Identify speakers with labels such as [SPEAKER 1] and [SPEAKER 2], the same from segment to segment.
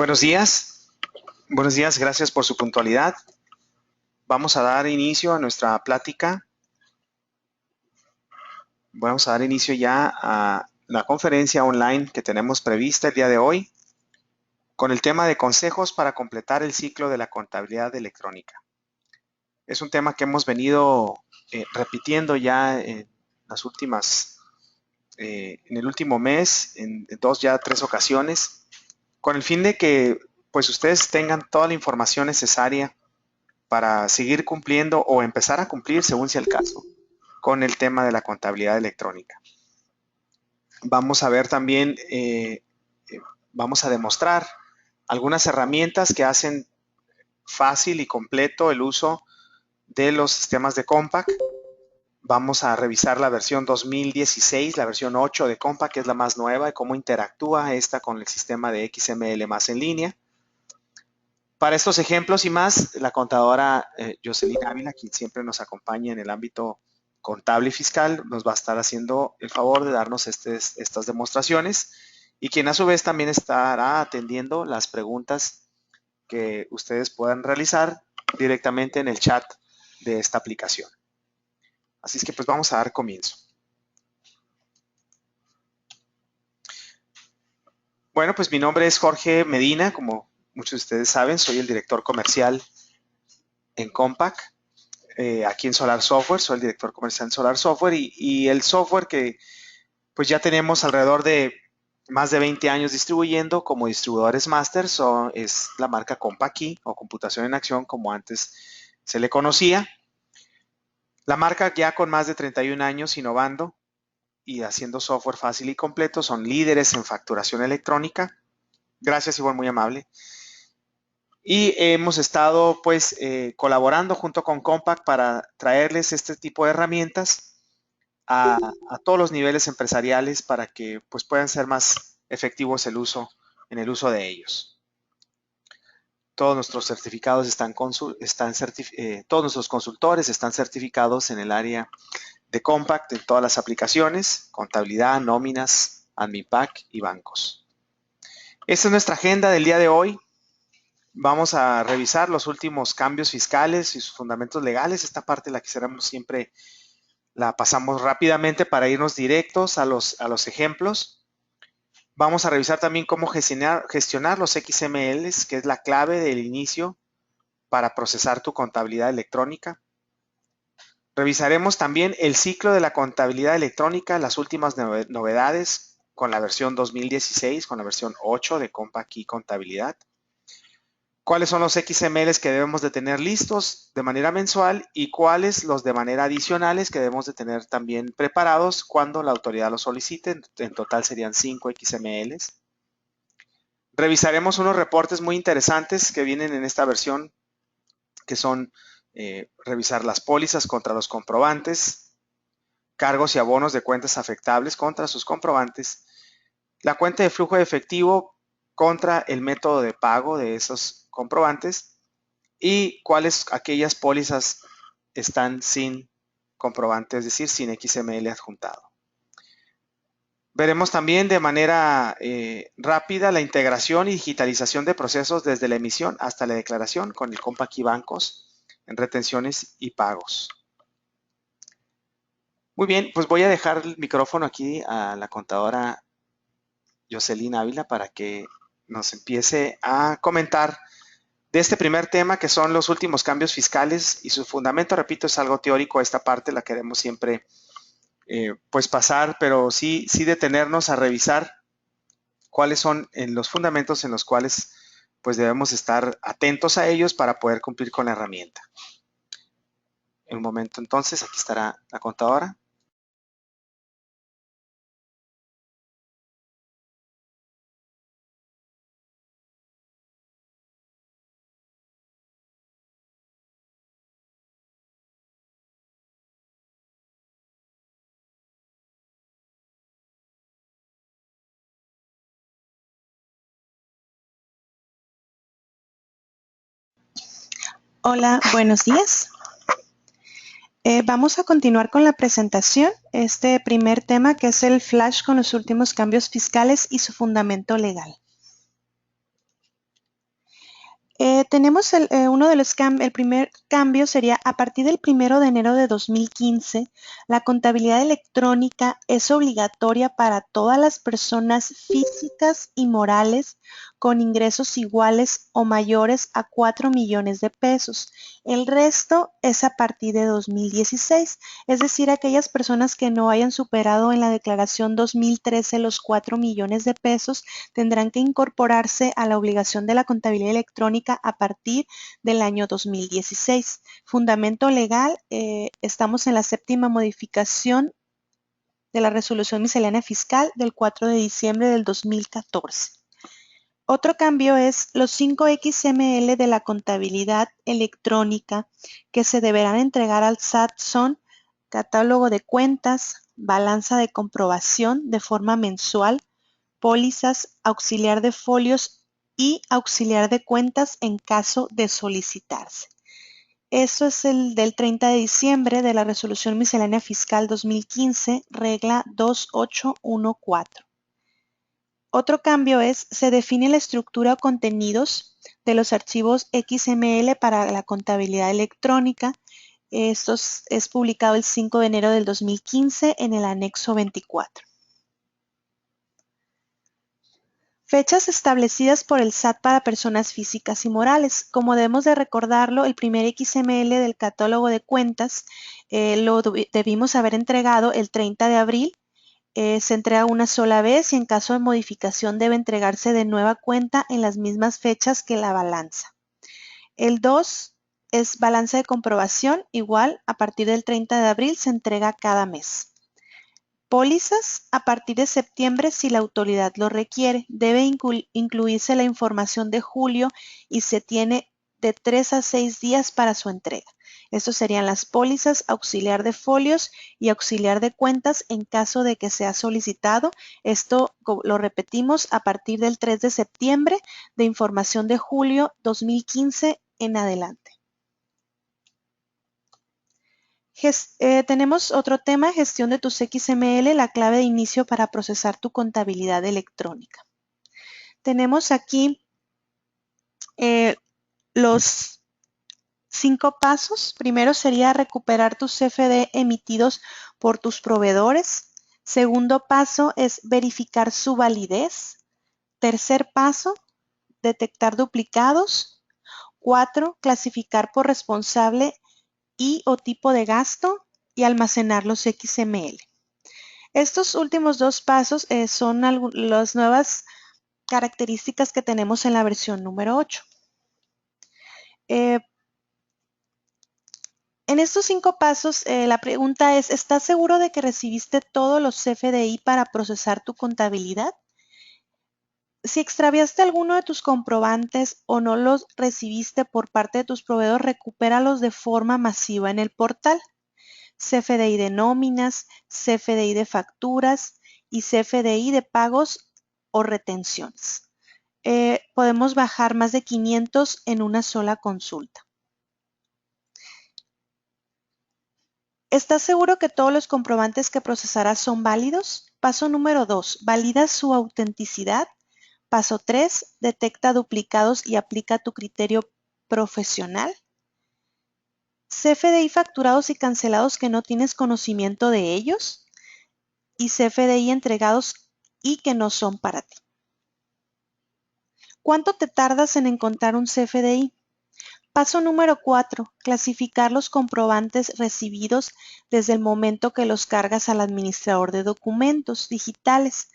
[SPEAKER 1] Buenos días, gracias por su puntualidad. Vamos a dar inicio a nuestra plática. Vamos a dar inicio ya a la conferencia online que tenemos prevista el día de hoy con el tema de consejos para completar el ciclo de la contabilidad electrónica. Es un tema que hemos venido repitiendo ya en el último mes, en tres ocasiones, con el fin de que pues ustedes tengan toda la información necesaria para seguir cumpliendo o empezar a cumplir, según sea el caso, con el tema de la contabilidad electrónica. Vamos a ver también, vamos a demostrar algunas herramientas que hacen fácil y completo el uso de los sistemas de Compact. Vamos a revisar la versión 2016, la versión 8 de Compact, que es la más nueva, y cómo interactúa esta con el sistema de XML más en línea. Para estos ejemplos y más, la contadora Jocelyn Ávila, quien siempre nos acompaña en el ámbito contable y fiscal, nos va a estar haciendo el favor de darnos estas demostraciones y quien a su vez también estará atendiendo las preguntas que ustedes puedan realizar directamente en el chat de esta aplicación. Así es que pues vamos a dar comienzo. Bueno, pues mi nombre es Jorge Medina, como muchos de ustedes saben, soy el director comercial en Compact. Aquí en Solar Software, soy el director comercial en Solar Software y el software que pues ya tenemos alrededor de más de 20 años distribuyendo como distribuidores master es la marca CompaKey o Computación en Acción, como antes se le conocía. La marca ya con más de 31 años innovando y haciendo software fácil y completo, son líderes en facturación electrónica. Gracias, Ivonne, muy amable. Y hemos estado pues colaborando junto con Compact para traerles este tipo de herramientas a todos los niveles empresariales para que pues puedan ser más efectivos en el uso de ellos. Todos nuestros certificados todos nuestros consultores están certificados en el área de Compact en todas las aplicaciones, contabilidad, nóminas, AdminPack y bancos. Esta es nuestra agenda del día de hoy. Vamos a revisar los últimos cambios fiscales y sus fundamentos legales. Esta parte la quisiéramos siempre, la pasamos rápidamente para irnos directos a los ejemplos. Vamos a revisar también cómo gestionar los XMLs, que es la clave del inicio para procesar tu contabilidad electrónica. Revisaremos también el ciclo de la contabilidad electrónica, las últimas novedades con la versión 2016, con la versión 8 de CompaKey Contabilidad. Cuáles son los XMLs que debemos de tener listos de manera mensual y cuáles los de manera adicionales que debemos de tener también preparados cuando la autoridad lo solicite. En total serían 5 XMLs. Revisaremos unos reportes muy interesantes que vienen en esta versión, que son revisar las pólizas contra los comprobantes, cargos y abonos de cuentas afectables contra sus comprobantes, la cuenta de flujo de efectivo contra el método de pago de esos comprobantes y cuáles aquellas pólizas están sin comprobante, es decir, sin XML adjuntado. Veremos también de manera rápida la integración y digitalización de procesos desde la emisión hasta la declaración con el CompaKey Bancos en retenciones y pagos. Muy bien, pues voy a dejar el micrófono aquí a la contadora Jocelyn Ávila para que nos empiece a comentar de este primer tema, que son los últimos cambios fiscales y su fundamento. Repito, es algo teórico, esta parte la queremos siempre pues pasar, pero sí detenernos a revisar cuáles son los fundamentos en los cuales pues debemos estar atentos a ellos para poder cumplir con la herramienta. En un momento entonces, aquí estará la contadora.
[SPEAKER 2] Hola, buenos días. Vamos a continuar con la presentación, este primer tema que es el flash con los últimos cambios fiscales y su fundamento legal. Tenemos el primer cambio sería a partir del 1 de enero de 2015, la contabilidad electrónica es obligatoria para todas las personas físicas y morales con ingresos iguales o mayores a 4 millones de pesos. El resto es a partir de 2016, es decir, aquellas personas que no hayan superado en la declaración 2013 los 4 millones de pesos tendrán que incorporarse a la obligación de la contabilidad electrónica a partir del año 2016. Fundamento legal, estamos en la séptima modificación de la resolución miscelánea fiscal del 4 de diciembre del 2014. Otro cambio es los 5 XML de la contabilidad electrónica que se deberán entregar al SAT son catálogo de cuentas, balanza de comprobación de forma mensual, pólizas, auxiliar de folios y auxiliar de cuentas en caso de solicitarse. Eso es el del 30 de diciembre de la Resolución Miscelánea Fiscal 2015, regla 2814. Otro cambio es, se define la estructura o contenidos de los archivos XML para la contabilidad electrónica. Esto es publicado el 5 de enero del 2015 en el anexo 24. Fechas establecidas por el SAT para personas físicas y morales. Como debemos de recordarlo, el primer XML del catálogo de cuentas lo debimos haber entregado el 30 de abril. Se entrega una sola vez y en caso de modificación debe entregarse de nueva cuenta en las mismas fechas que la balanza. El 2 es balanza de comprobación, igual a partir del 30 de abril se entrega cada mes. Pólizas a partir de septiembre si la autoridad lo requiere. Debe incluirse la información de julio y se tiene de 3 a 6 días para su entrega. Estos serían las pólizas, auxiliar de folios y auxiliar de cuentas en caso de que sea solicitado. Esto lo repetimos a partir del 3 de septiembre de información de julio 2015 en adelante. Tenemos otro tema, gestión de tus XML, la clave de inicio para procesar tu contabilidad electrónica. Tenemos aquí los 5 pasos. Primero sería recuperar tus CFD emitidos por tus proveedores. Segundo paso es verificar su validez. Tercer paso, detectar duplicados. 4, clasificar por responsable y o tipo de gasto y almacenar los XML. Estos últimos 2 pasos son las nuevas características que tenemos en la versión número 8. En estos 5 pasos, la pregunta es, ¿estás seguro de que recibiste todos los CFDI para procesar tu contabilidad? Si extraviaste alguno de tus comprobantes o no los recibiste por parte de tus proveedores, recupéralos de forma masiva en el portal. CFDI de nóminas, CFDI de facturas y CFDI de pagos o retenciones. Podemos bajar más de 500 en una sola consulta. ¿Estás seguro que todos los comprobantes que procesarás son válidos? Paso número 2, valida su autenticidad. Paso 3, detecta duplicados y aplica tu criterio profesional. CFDI facturados y cancelados que no tienes conocimiento de ellos. Y CFDI entregados y que no son para ti. ¿Cuánto te tardas en encontrar un CFDI? Paso número 4. Clasificar los comprobantes recibidos desde el momento que los cargas al administrador de documentos digitales,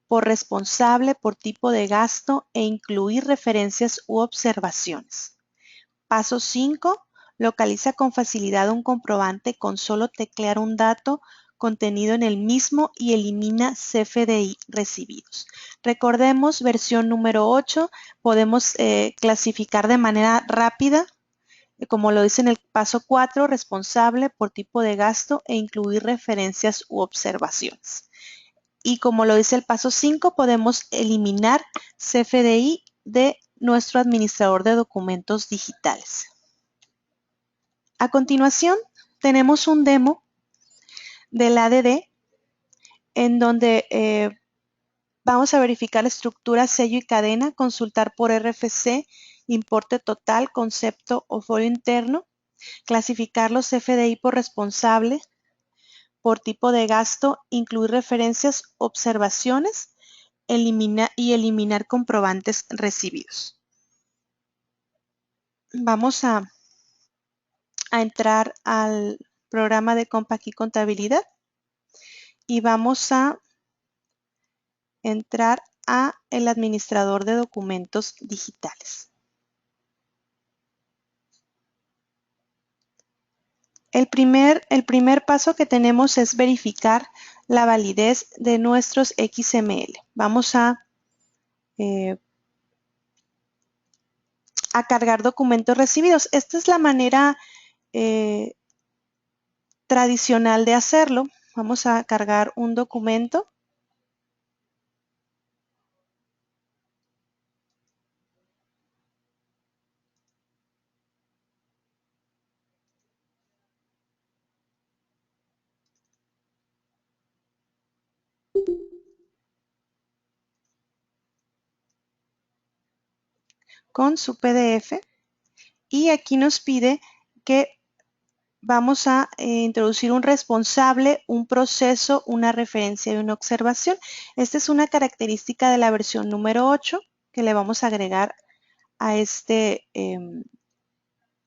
[SPEAKER 2] por responsable, por tipo de gasto e incluir referencias u observaciones. Paso 5. Localiza con facilidad un comprobante con solo teclear un dato contenido en el mismo y elimina CFDI recibidos. Recordemos, versión número 8, podemos clasificar de manera rápida, como lo dice en el paso 4, responsable por tipo de gasto e incluir referencias u observaciones. Y como lo dice el paso 5, podemos eliminar CFDI de nuestro administrador de documentos digitales. A continuación, tenemos un demo del ADD en donde vamos a verificar la estructura, sello y cadena, consultar por RFC importe total, concepto o folio interno, clasificar los CFDI por responsable, por tipo de gasto, incluir referencias, observaciones, eliminar comprobantes recibidos. Vamos a entrar al programa de Compact y Contabilidad y vamos a entrar a el administrador de documentos digitales. El primer paso que tenemos es verificar la validez de nuestros XML. Vamos a cargar documentos recibidos. Esta es la manera tradicional de hacerlo. Vamos a cargar un documento. Con su PDF y aquí nos pide que vamos a introducir un responsable, un proceso, una referencia y una observación. Esta es una característica de la versión número 8 que le vamos a agregar a este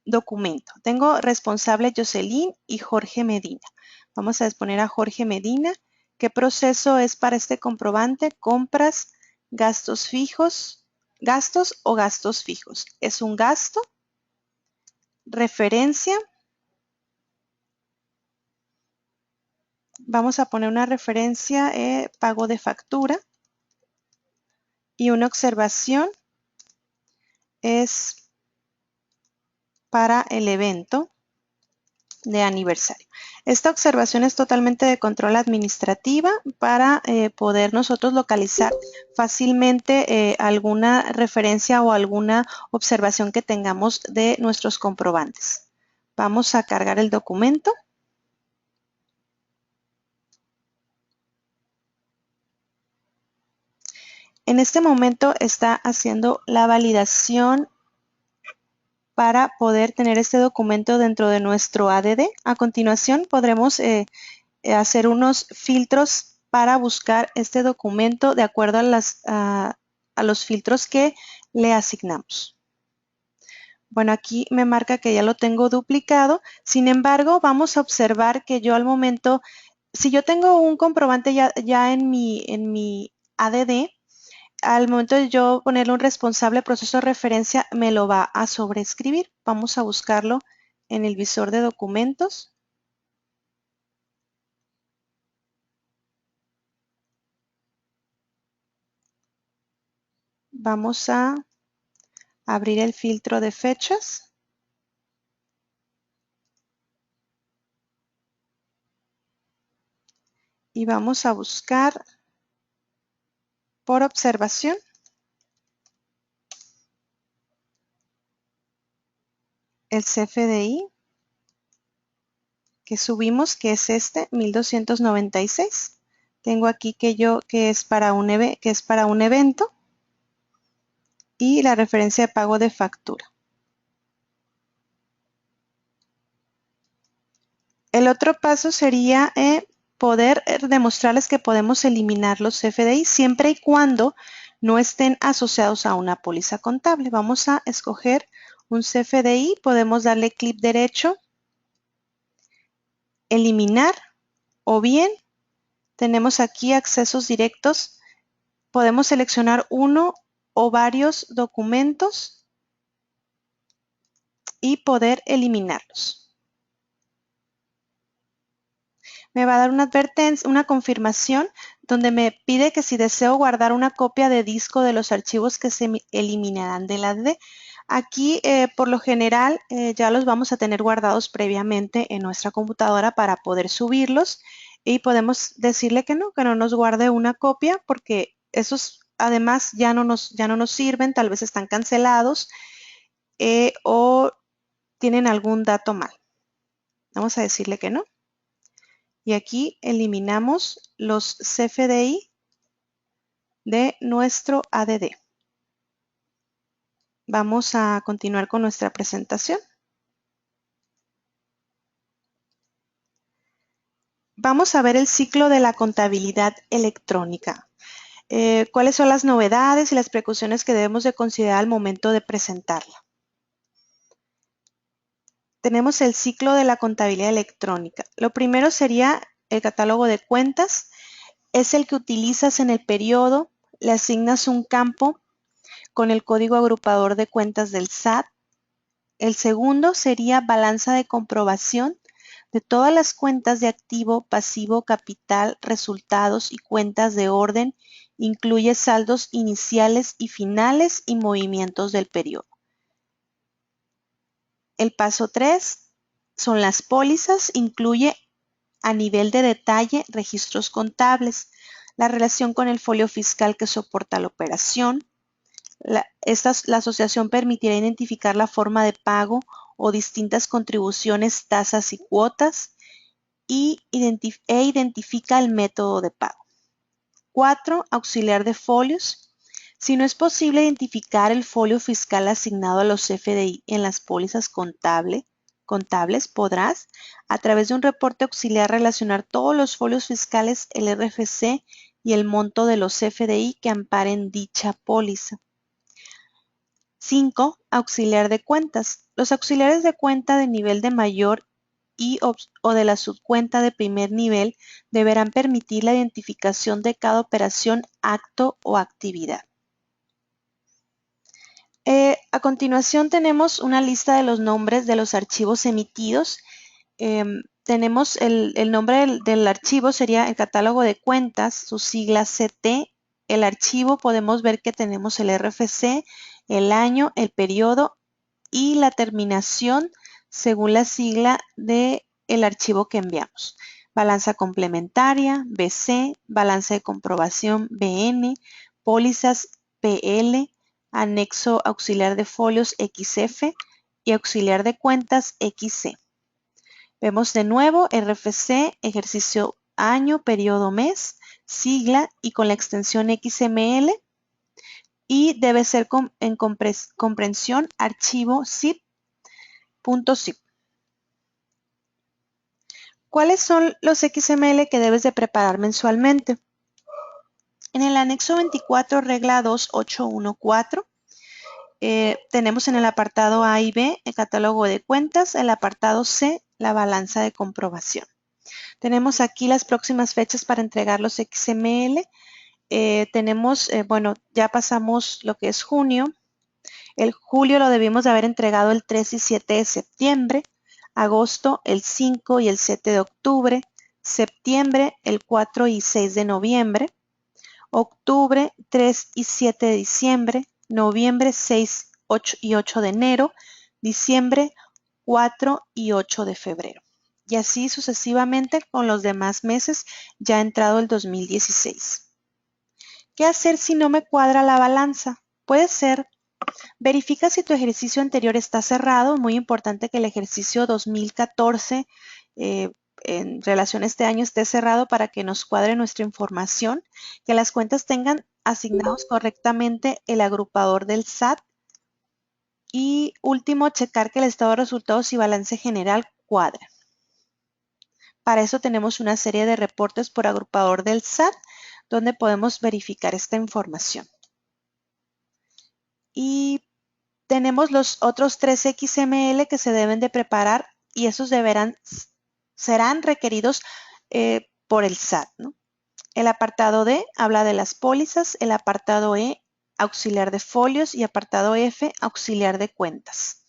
[SPEAKER 2] documento. Tengo responsable Jocelyn y Jorge Medina. Vamos a exponer a Jorge Medina. ¿Qué proceso es para este comprobante? Compras, gastos fijos, gastos o gastos fijos. Es un gasto, referencia. Vamos a poner una referencia, pago de factura. Y una observación es para el evento de aniversario. Esta observación es totalmente de control administrativa para poder nosotros localizar fácilmente alguna referencia o alguna observación que tengamos de nuestros comprobantes. Vamos a cargar el documento. En este momento está haciendo la validación para poder tener este documento dentro de nuestro ADD. A continuación podremos hacer unos filtros para buscar este documento de acuerdo a los filtros que le asignamos. Bueno, aquí me marca que ya lo tengo duplicado. Sin embargo, vamos a observar que yo al momento, si yo tengo un comprobante ya en mi ADD, al momento de yo ponerle un responsable proceso de referencia, me lo va a sobreescribir. Vamos a buscarlo en el visor de documentos. Vamos a abrir el filtro de fechas. Y vamos a buscar por observación el CFDI que subimos, que es este 1296. Tengo aquí que es para un evento y la referencia de pago de factura. El otro paso sería poder demostrarles que podemos eliminar los CFDI siempre y cuando no estén asociados a una póliza contable. Vamos a escoger un CFDI, podemos darle clic derecho, eliminar, o bien tenemos aquí accesos directos. Podemos seleccionar uno o varios documentos y poder eliminarlos. Me va a dar una advertencia, una confirmación, donde me pide que si deseo guardar una copia de disco de los archivos que se eliminarán de la ADD. Aquí, por lo general, ya los vamos a tener guardados previamente en nuestra computadora para poder subirlos y podemos decirle que no nos guarde una copia porque esos además ya no nos sirven, tal vez están cancelados o tienen algún dato mal. Vamos a decirle que no. Y aquí eliminamos los CFDI de nuestro ADD. Vamos a continuar con nuestra presentación. Vamos a ver el ciclo de la contabilidad electrónica. ¿Cuáles son las novedades y las precauciones que debemos de considerar al momento de presentarla? Tenemos el ciclo de la contabilidad electrónica. Lo primero sería el catálogo de cuentas. Es el que utilizas en el periodo, le asignas un campo con el código agrupador de cuentas del SAT. El segundo sería balanza de comprobación de todas las cuentas de activo, pasivo, capital, resultados y cuentas de orden. Incluye saldos iniciales y finales y movimientos del periodo. El paso 3 son las pólizas. Incluye a nivel de detalle registros contables, la relación con el folio fiscal que soporta la operación. La asociación permitirá identificar la forma de pago o distintas contribuciones, tasas y cuotas e identifica el método de pago. 4. Auxiliar de folios. Si no es posible identificar el folio fiscal asignado a los FDI en las pólizas contables, podrás, a través de un reporte auxiliar, relacionar todos los folios fiscales, el RFC y el monto de los FDI que amparen dicha póliza. 5. Auxiliar de cuentas. Los auxiliares de cuenta de nivel de mayor o de la subcuenta de primer nivel deberán permitir la identificación de cada operación, acto o actividad. A continuación tenemos una lista de los nombres de los archivos emitidos. Tenemos el nombre del archivo, sería el catálogo de cuentas, su sigla CT. El archivo, podemos ver que tenemos el RFC, el año, el periodo y la terminación según la sigla del archivo que enviamos. Balanza complementaria, BC, balanza de comprobación, BN, pólizas, PL, anexo auxiliar de folios, XF y auxiliar de cuentas, XC. Vemos de nuevo RFC, ejercicio año, periodo, mes, sigla y con la extensión XML, y debe ser en comprensión archivo zip.zip. ¿Cuáles son los XML que debes de preparar mensualmente? En el anexo 24, regla 2814, tenemos en el apartado A y B el catálogo de cuentas, el apartado C la balanza de comprobación. Tenemos aquí las próximas fechas para entregar los XML. Ya pasamos lo que es junio. El julio lo debimos de haber entregado el 3 y 7 de septiembre. Agosto el 5 y el 7 de octubre. Septiembre el 4 y 6 de noviembre. Octubre 3 y 7 de diciembre. Noviembre 6 y 8 de enero. Diciembre 4 y 8 de febrero. Y así sucesivamente con los demás meses ya entrado el 2016. ¿Qué hacer si no me cuadra la balanza? Puede ser, verifica si tu ejercicio anterior está cerrado. Muy importante que el ejercicio 2014 en relación a este año esté cerrado para que nos cuadre nuestra información, que las cuentas tengan asignados correctamente el agrupador del SAT. Y último, checar que el estado de resultados y balance general cuadren. Para eso tenemos una serie de reportes por agrupador del SAT donde podemos verificar esta información. Y tenemos los otros 3 XML que se deben de preparar y esos serán requeridos por el SAT, ¿no? El apartado D habla de las pólizas, el apartado E auxiliar de folios y apartado F auxiliar de cuentas.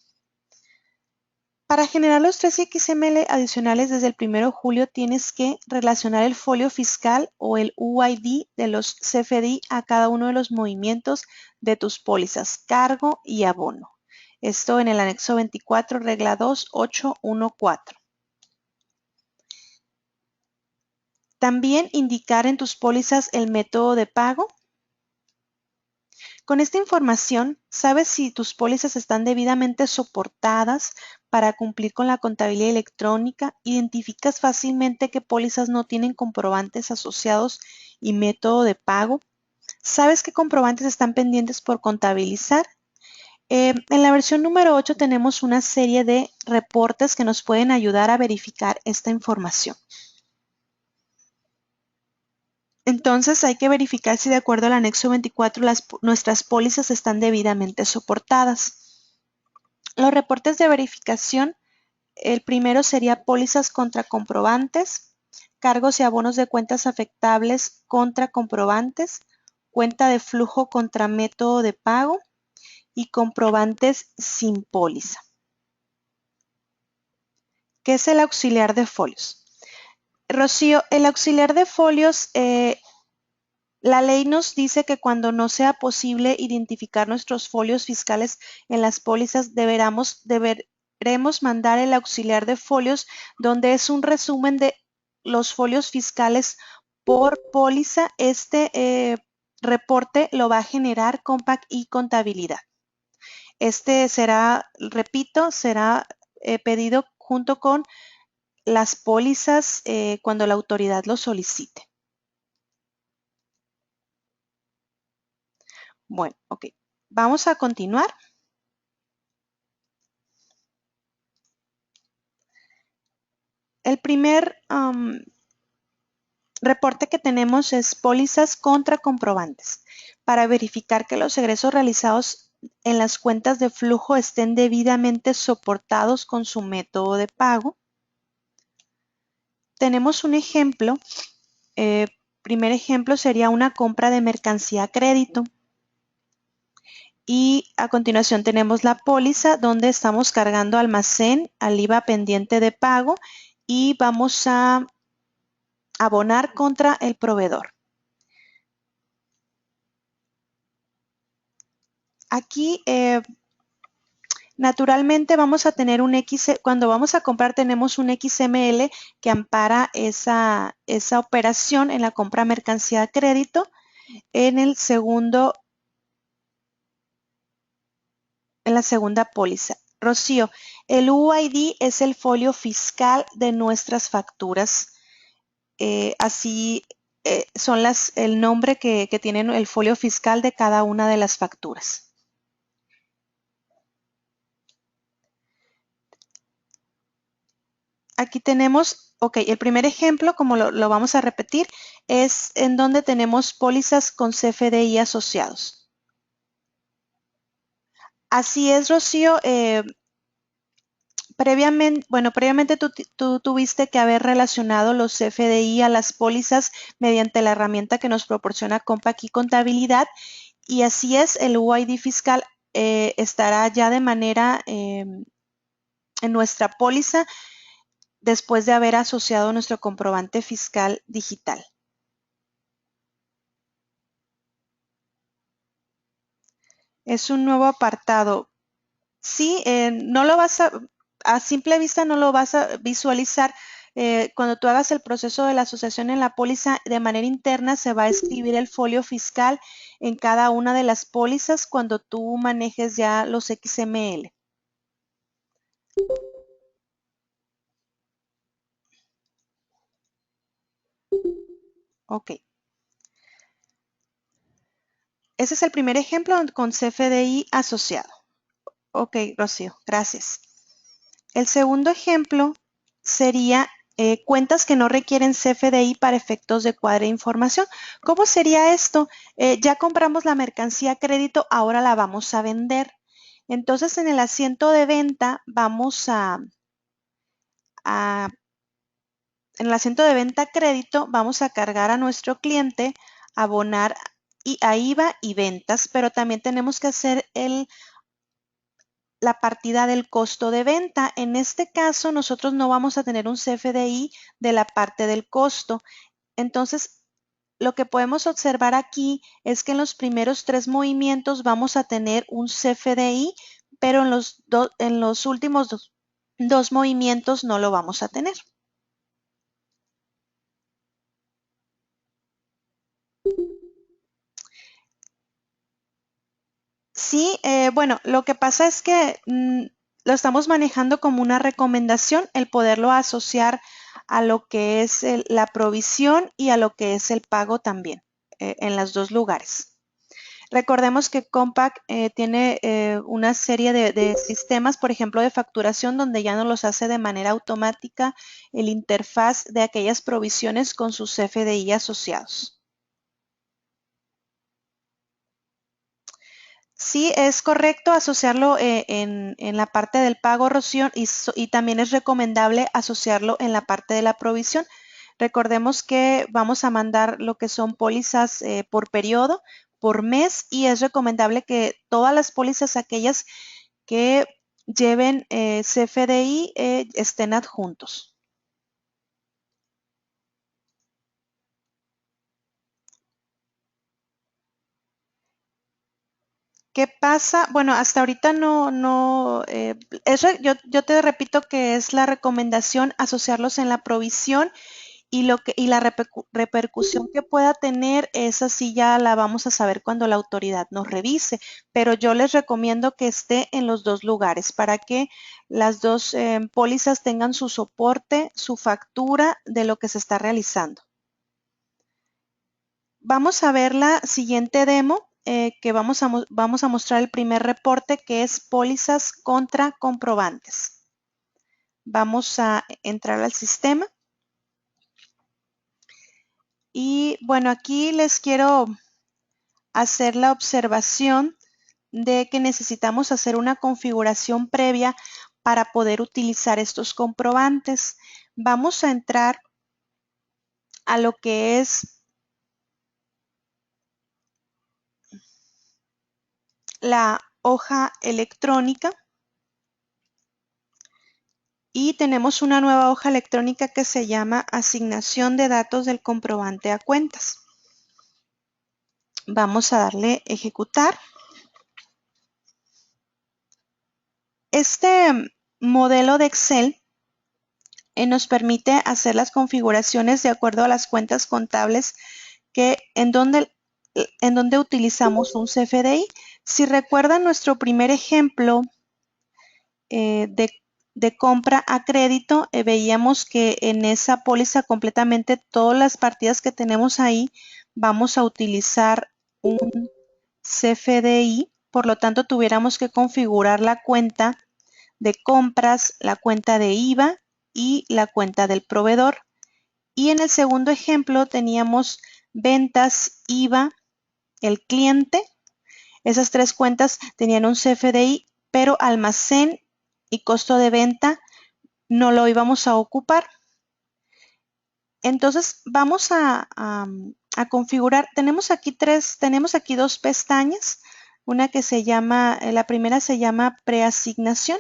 [SPEAKER 2] Para generar los 3 XML adicionales desde el 1 de julio tienes que relacionar el folio fiscal o el UID de los CFDI a cada uno de los movimientos de tus pólizas, cargo y abono. Esto en el anexo 24, regla 2814. También indicar en tus pólizas el método de pago. Con esta información, sabes si tus pólizas están debidamente soportadas para cumplir con la contabilidad electrónica. Identificas fácilmente qué pólizas no tienen comprobantes asociados y método de pago. Sabes qué comprobantes están pendientes por contabilizar. En la versión número 8 tenemos una serie de reportes que nos pueden ayudar a verificar esta información. Entonces hay que verificar si de acuerdo al anexo 24 nuestras pólizas están debidamente soportadas. Los reportes de verificación, el primero sería pólizas contra comprobantes, cargos y abonos de cuentas afectables contra comprobantes, cuenta de flujo contra método de pago y comprobantes sin póliza. ¿Qué es el auxiliar de folios? Rocío, el auxiliar de folios, la ley nos dice que cuando no sea posible identificar nuestros folios fiscales en las pólizas, deberemos mandar el auxiliar de folios, donde es un resumen de los folios fiscales por póliza. Este reporte lo va a generar Compact y Contabilidad. Este será, repito, será pedido junto con las pólizas cuando la autoridad lo solicite. Bueno, ok. Vamos a continuar. El primer reporte que tenemos es pólizas contra comprobantes, para verificar que los egresos realizados en las cuentas de flujo estén debidamente soportados con su método de pago. Tenemos un ejemplo. Primer ejemplo sería una compra de mercancía a crédito. Y a continuación tenemos la póliza donde estamos cargando almacén al IVA pendiente de pago y vamos a abonar contra el proveedor. Aquí naturalmente vamos a tener un cuando vamos a comprar tenemos un XML que ampara esa operación en la compra mercancía a crédito. En la segunda póliza. Rocío, el UID es el folio fiscal de nuestras facturas. Así son el nombre que tienen el folio fiscal de cada una de las facturas. Aquí tenemos, ok, el primer ejemplo, como lo vamos a repetir, es en donde tenemos pólizas con CFDI asociados. Así es, Rocío. Previamente tú tuviste que haber relacionado los CFDI a las pólizas mediante la herramienta que nos proporciona Compact y Contabilidad, y así es, el UID fiscal estará ya de manera en nuestra póliza después de haber asociado nuestro comprobante fiscal digital. Es un nuevo apartado. Sí, no lo vas a simple vista no lo vas a visualizar. Cuando tú hagas el proceso de la asociación en la póliza de manera interna, se va a escribir el folio fiscal en cada una de las pólizas cuando tú manejes ya los XML. Ok. Ese es el primer ejemplo con CFDI asociado. Ok, Rocío, gracias. El segundo ejemplo sería cuentas que no requieren CFDI para efectos de cuadro de información. ¿Cómo sería esto? Ya compramos la mercancía a crédito, ahora la vamos a vender. Entonces, en el asiento de venta vamos en el asiento de venta a crédito vamos a cargar a nuestro cliente, abonar a IVA y ventas, pero también tenemos que hacer la partida del costo de venta. En este caso, nosotros no vamos a tener un CFDI de la parte del costo. Entonces, lo que podemos observar aquí es que en los primeros 3 movimientos vamos a tener un CFDI, pero en los últimos dos movimientos no lo vamos a tener. Sí, bueno, lo que pasa es que lo estamos manejando como una recomendación, el poderlo asociar a lo que es la provisión y a lo que es el pago también, en los dos lugares. Recordemos que Compaq tiene una serie de sistemas, por ejemplo, de facturación, donde ya no los hace de manera automática el interfaz de aquellas provisiones con sus CFDI asociados. Sí, es correcto asociarlo en la parte del pago, Rocío, y también es recomendable asociarlo en la parte de la provisión. Recordemos que vamos a mandar lo que son pólizas por periodo, por mes, y es recomendable que todas las pólizas, aquellas que lleven CFDI, estén adjuntos. ¿Qué pasa? Bueno, hasta ahorita yo te repito que es la recomendación asociarlos en la provisión y la repercusión que pueda tener, esa sí ya la vamos a saber cuando la autoridad nos revise, pero yo les recomiendo que esté en los dos lugares para que las dos pólizas tengan su soporte, su factura de lo que se está realizando. Vamos a ver la siguiente demo, que vamos a mostrar el primer reporte, que es pólizas contra comprobantes. Vamos a entrar al sistema. Y bueno, aquí les quiero hacer la observación de que necesitamos hacer una configuración previa para poder utilizar estos comprobantes. Vamos a entrar a lo que es la hoja electrónica y tenemos una nueva hoja electrónica que se llama asignación de datos del comprobante a cuentas. Vamos a darle ejecutar. Este modelo de Excel nos permite hacer las configuraciones de acuerdo a las cuentas contables en donde utilizamos un CFDI. Si recuerdan nuestro primer ejemplo de compra a crédito, veíamos que en esa póliza completamente todas las partidas que tenemos ahí vamos a utilizar un CFDI, por lo tanto tuviéramos que configurar la cuenta de compras, la cuenta de IVA y la cuenta del proveedor. Y en el segundo ejemplo teníamos ventas, IVA, el cliente. Esas tres cuentas tenían un CFDI, pero almacén y costo de venta no lo íbamos a ocupar. Entonces vamos a configurar. Tenemos aquí dos pestañas. Una que se llama, la primera se llama preasignación.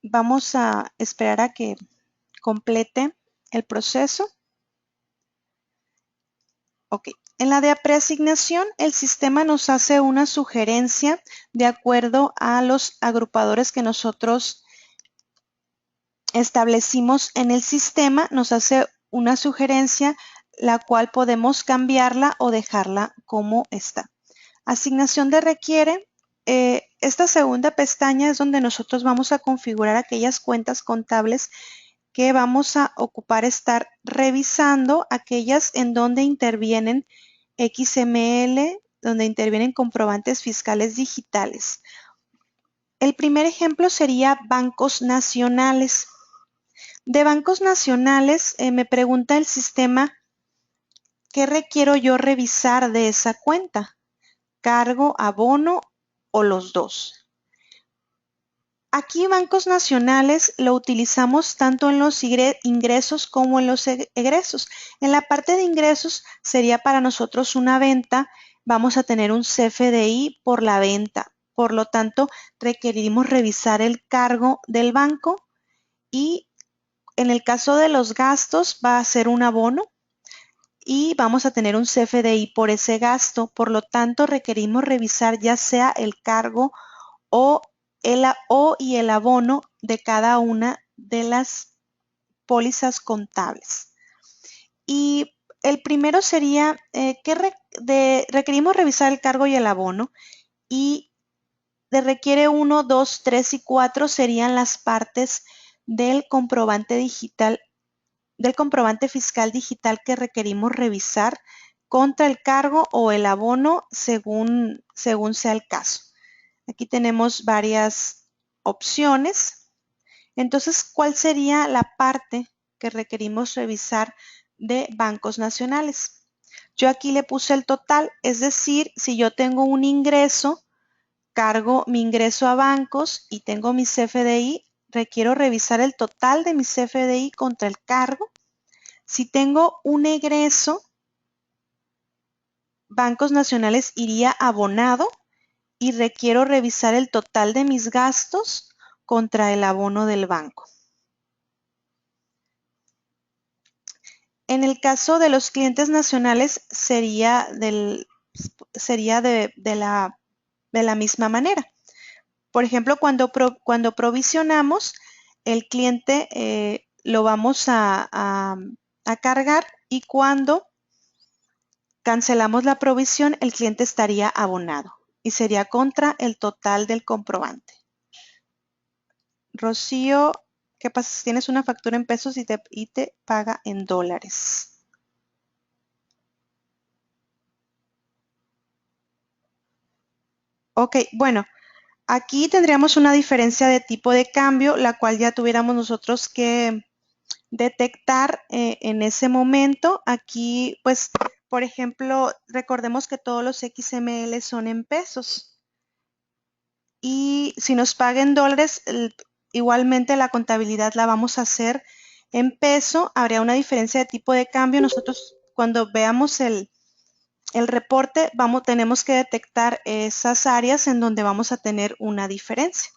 [SPEAKER 2] Vamos a esperar a que complete el proceso. Ok, en la de preasignación, el sistema nos hace una sugerencia de acuerdo a los agrupadores que nosotros establecimos en el sistema. Nos hace una sugerencia, la cual podemos cambiarla o dejarla como está. Asignación de requiere. Esta segunda pestaña es donde nosotros vamos a configurar aquellas cuentas contables que vamos a ocupar estar revisando, aquellas en donde intervienen XML, donde intervienen comprobantes fiscales digitales. El primer ejemplo sería bancos nacionales. De bancos nacionales me pregunta el sistema qué requiero yo revisar de esa cuenta, cargo, abono o los dos. Aquí bancos nacionales lo utilizamos tanto en los ingresos como en los egresos. En la parte de ingresos sería para nosotros una venta, vamos a tener un CFDI por la venta. Por lo tanto, requerimos revisar el cargo del banco y en el caso de los gastos va a ser un abono y vamos a tener un CFDI por ese gasto. Por lo tanto, requerimos revisar ya sea el cargo o el abono de cada una de las pólizas contables. Y el primero sería que requerimos revisar el cargo y el abono, y de requiere 1, 2, 3 y 4 serían las partes del comprobante digital del comprobante fiscal digital que requerimos revisar contra el cargo o el abono según sea el caso. Aquí tenemos varias opciones. Entonces, ¿cuál sería la parte que requerimos revisar de bancos nacionales? Yo aquí le puse el total, es decir, si yo tengo un ingreso, cargo mi ingreso a bancos y tengo mi CFDI, requiero revisar el total de mi CFDI contra el cargo. Si tengo un egreso, bancos nacionales iría abonado y requiero revisar el total de mis gastos contra el abono del banco. En el caso de los clientes nacionales sería de la misma manera. Por ejemplo, cuando provisionamos, el cliente lo vamos a cargar, y cuando cancelamos la provisión, el cliente estaría abonado y sería contra el total del comprobante. Rocío, ¿qué pasa si tienes una factura en pesos y te paga en dólares? Ok, bueno, aquí tendríamos una diferencia de tipo de cambio, la cual ya tuviéramos nosotros que detectar en ese momento. Aquí, pues, por ejemplo, recordemos que todos los XML son en pesos. Y si nos paga en dólares, igualmente la contabilidad la vamos a hacer en peso. Habría una diferencia de tipo de cambio. Nosotros, cuando veamos el reporte, tenemos que detectar esas áreas en donde vamos a tener una diferencia.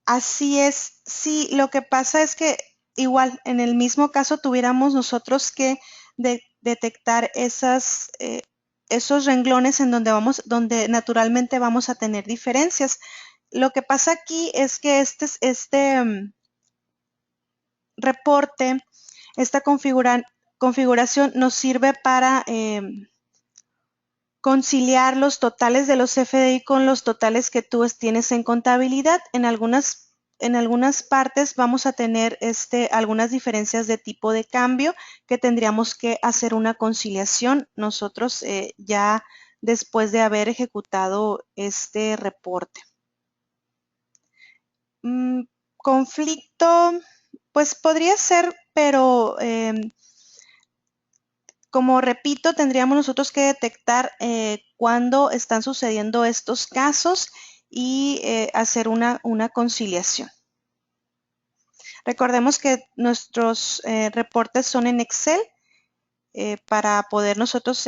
[SPEAKER 2] Así es, sí, lo que pasa es que igual en el mismo caso tuviéramos nosotros que detectar esos renglones en donde naturalmente vamos a tener diferencias. Lo que pasa aquí es que este reporte, esta configuración nos sirve para conciliar los totales de los CFDI con los totales que tú tienes en contabilidad. En algunas partes vamos a tener algunas diferencias de tipo de cambio que tendríamos que hacer una conciliación nosotros ya después de haber ejecutado este reporte. Conflicto, pues podría ser, pero como repito, tendríamos nosotros que detectar cuándo están sucediendo estos casos y hacer una conciliación. Recordemos que nuestros reportes son en Excel para poder nosotros,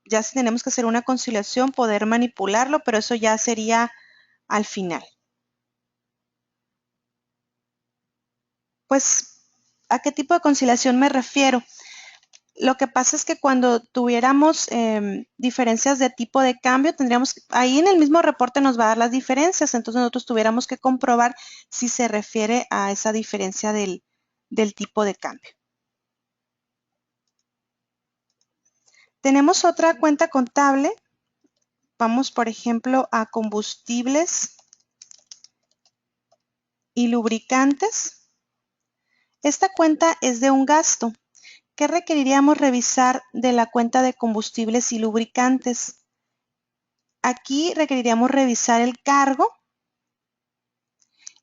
[SPEAKER 2] ya si tenemos que hacer una conciliación, poder manipularlo, pero eso ya sería al final. Pues, ¿a qué tipo de conciliación me refiero? Lo que pasa es que cuando tuviéramos diferencias de tipo de cambio, ahí en el mismo reporte nos va a dar las diferencias, entonces nosotros tuviéramos que comprobar si se refiere a esa diferencia del tipo de cambio. Tenemos otra cuenta contable. Vamos, por ejemplo, a combustibles y lubricantes. Esta cuenta es de un gasto. ¿Qué requeriríamos revisar de la cuenta de combustibles y lubricantes? Aquí requeriríamos revisar el cargo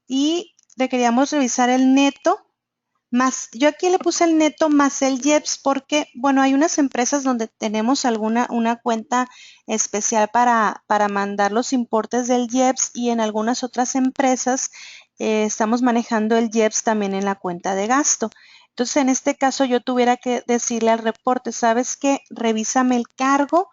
[SPEAKER 2] y requeríamos revisar el neto más, yo aquí le puse el neto más el IEPS porque, bueno, hay unas empresas donde tenemos una cuenta especial para mandar los importes del IEPS, y en algunas otras empresas estamos manejando el IEPS también en la cuenta de gasto. Entonces, en este caso yo tuviera que decirle al reporte, ¿sabes qué? Revísame el cargo,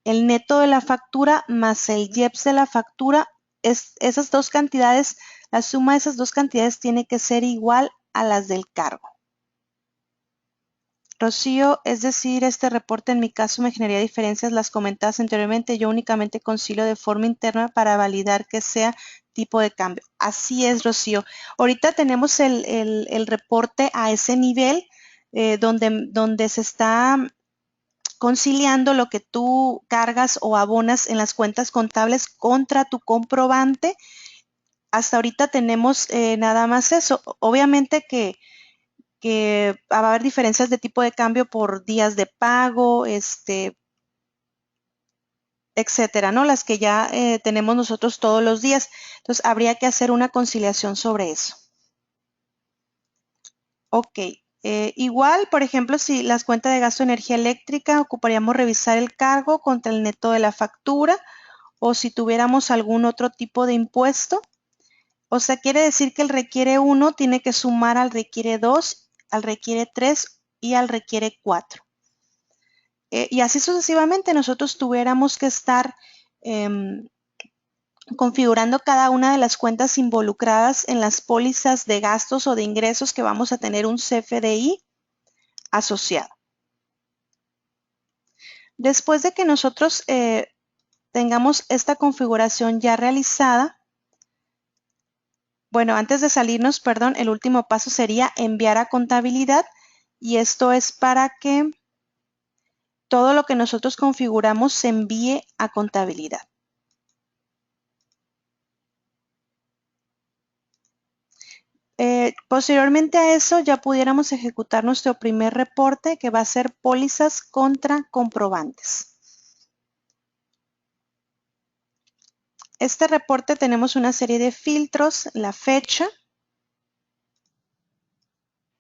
[SPEAKER 2] el neto de la factura más el IEPS de la factura. Esas dos cantidades, la suma de esas dos cantidades tiene que ser igual a las del cargo. Rocío, es decir, este reporte en mi caso me generaría diferencias las comentadas anteriormente. Yo únicamente concilio de forma interna para validar que sea tipo de cambio. Así es, Rocío. Ahorita tenemos el reporte a ese nivel donde se está conciliando lo que tú cargas o abonas en las cuentas contables contra tu comprobante. Hasta ahorita tenemos nada más eso. Obviamente que va a haber diferencias de tipo de cambio por días de pago, etcétera, ¿no? Las que ya tenemos nosotros todos los días. Entonces, habría que hacer una conciliación sobre eso. Ok. Igual, por ejemplo, si las cuentas de gasto de energía eléctrica, ocuparíamos revisar el cargo contra el neto de la factura, o si tuviéramos algún otro tipo de impuesto. O sea, quiere decir que el requiere 1 tiene que sumar al requiere 2, al requiere 3 y al requiere 4. Y así sucesivamente nosotros tuviéramos que estar configurando cada una de las cuentas involucradas en las pólizas de gastos o de ingresos que vamos a tener un CFDI asociado. Después de que nosotros tengamos esta configuración ya realizada, bueno, antes de salirnos, perdón, el último paso sería enviar a contabilidad, y esto es para que todo lo que nosotros configuramos se envíe a contabilidad. Posteriormente a eso ya pudiéramos ejecutar nuestro primer reporte, que va a ser pólizas contra comprobantes. Este reporte tenemos una serie de filtros: la fecha,